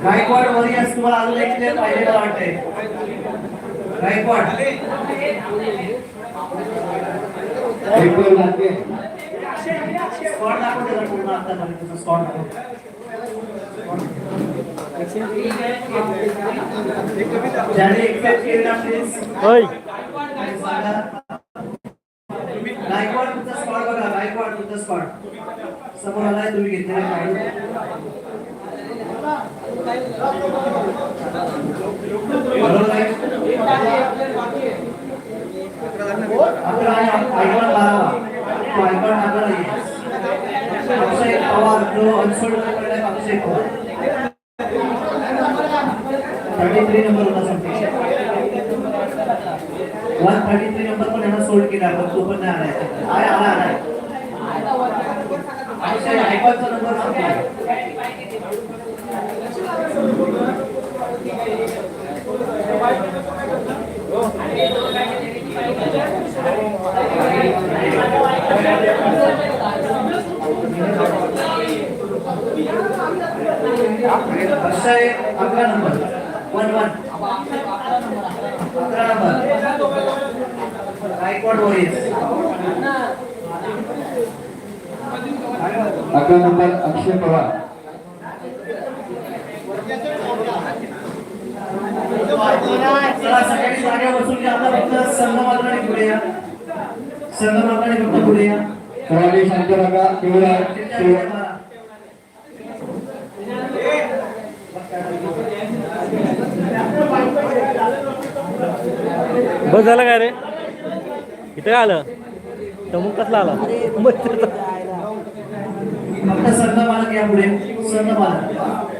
गायकवाड वॉरियर्स तुम्हाला अजून एक प्लेयर पाहिजे मला वाटते गायकवाड एकवर लागते स्कॉट दाखवते जर पूर्ण आता स्कॉट ज्याने एक्सेप्ट केला प्लीज होय गायकवाड तुमचा स्कॉट बघा गायकवाड तुमचा स्कॉट समोर आलाय तुम्ही घेतलेले अक्षय पवार जो अनसोल्ड अक्षय पवार 33 नंबर होता समथिंग 133 नंबर पण यांना सोल्ड केला पण तो पण नाही आलाय अक्षय गायकवाडचा नंबर सांगतो Akshay 11 number 11 number Gaikwad warriors 11 number Akshay Pawar चला सगळ्यांनी जागा बसून घ्या आता फक्त संघ मात्राने पुढे या संघ मात्राने फक्त पुढे या सर्वांनी शांत राहा केवळ बस झालं काय रे इथं काय आलं तमुक कसला आला फक्त संघ मालक या पुढे संघ मालक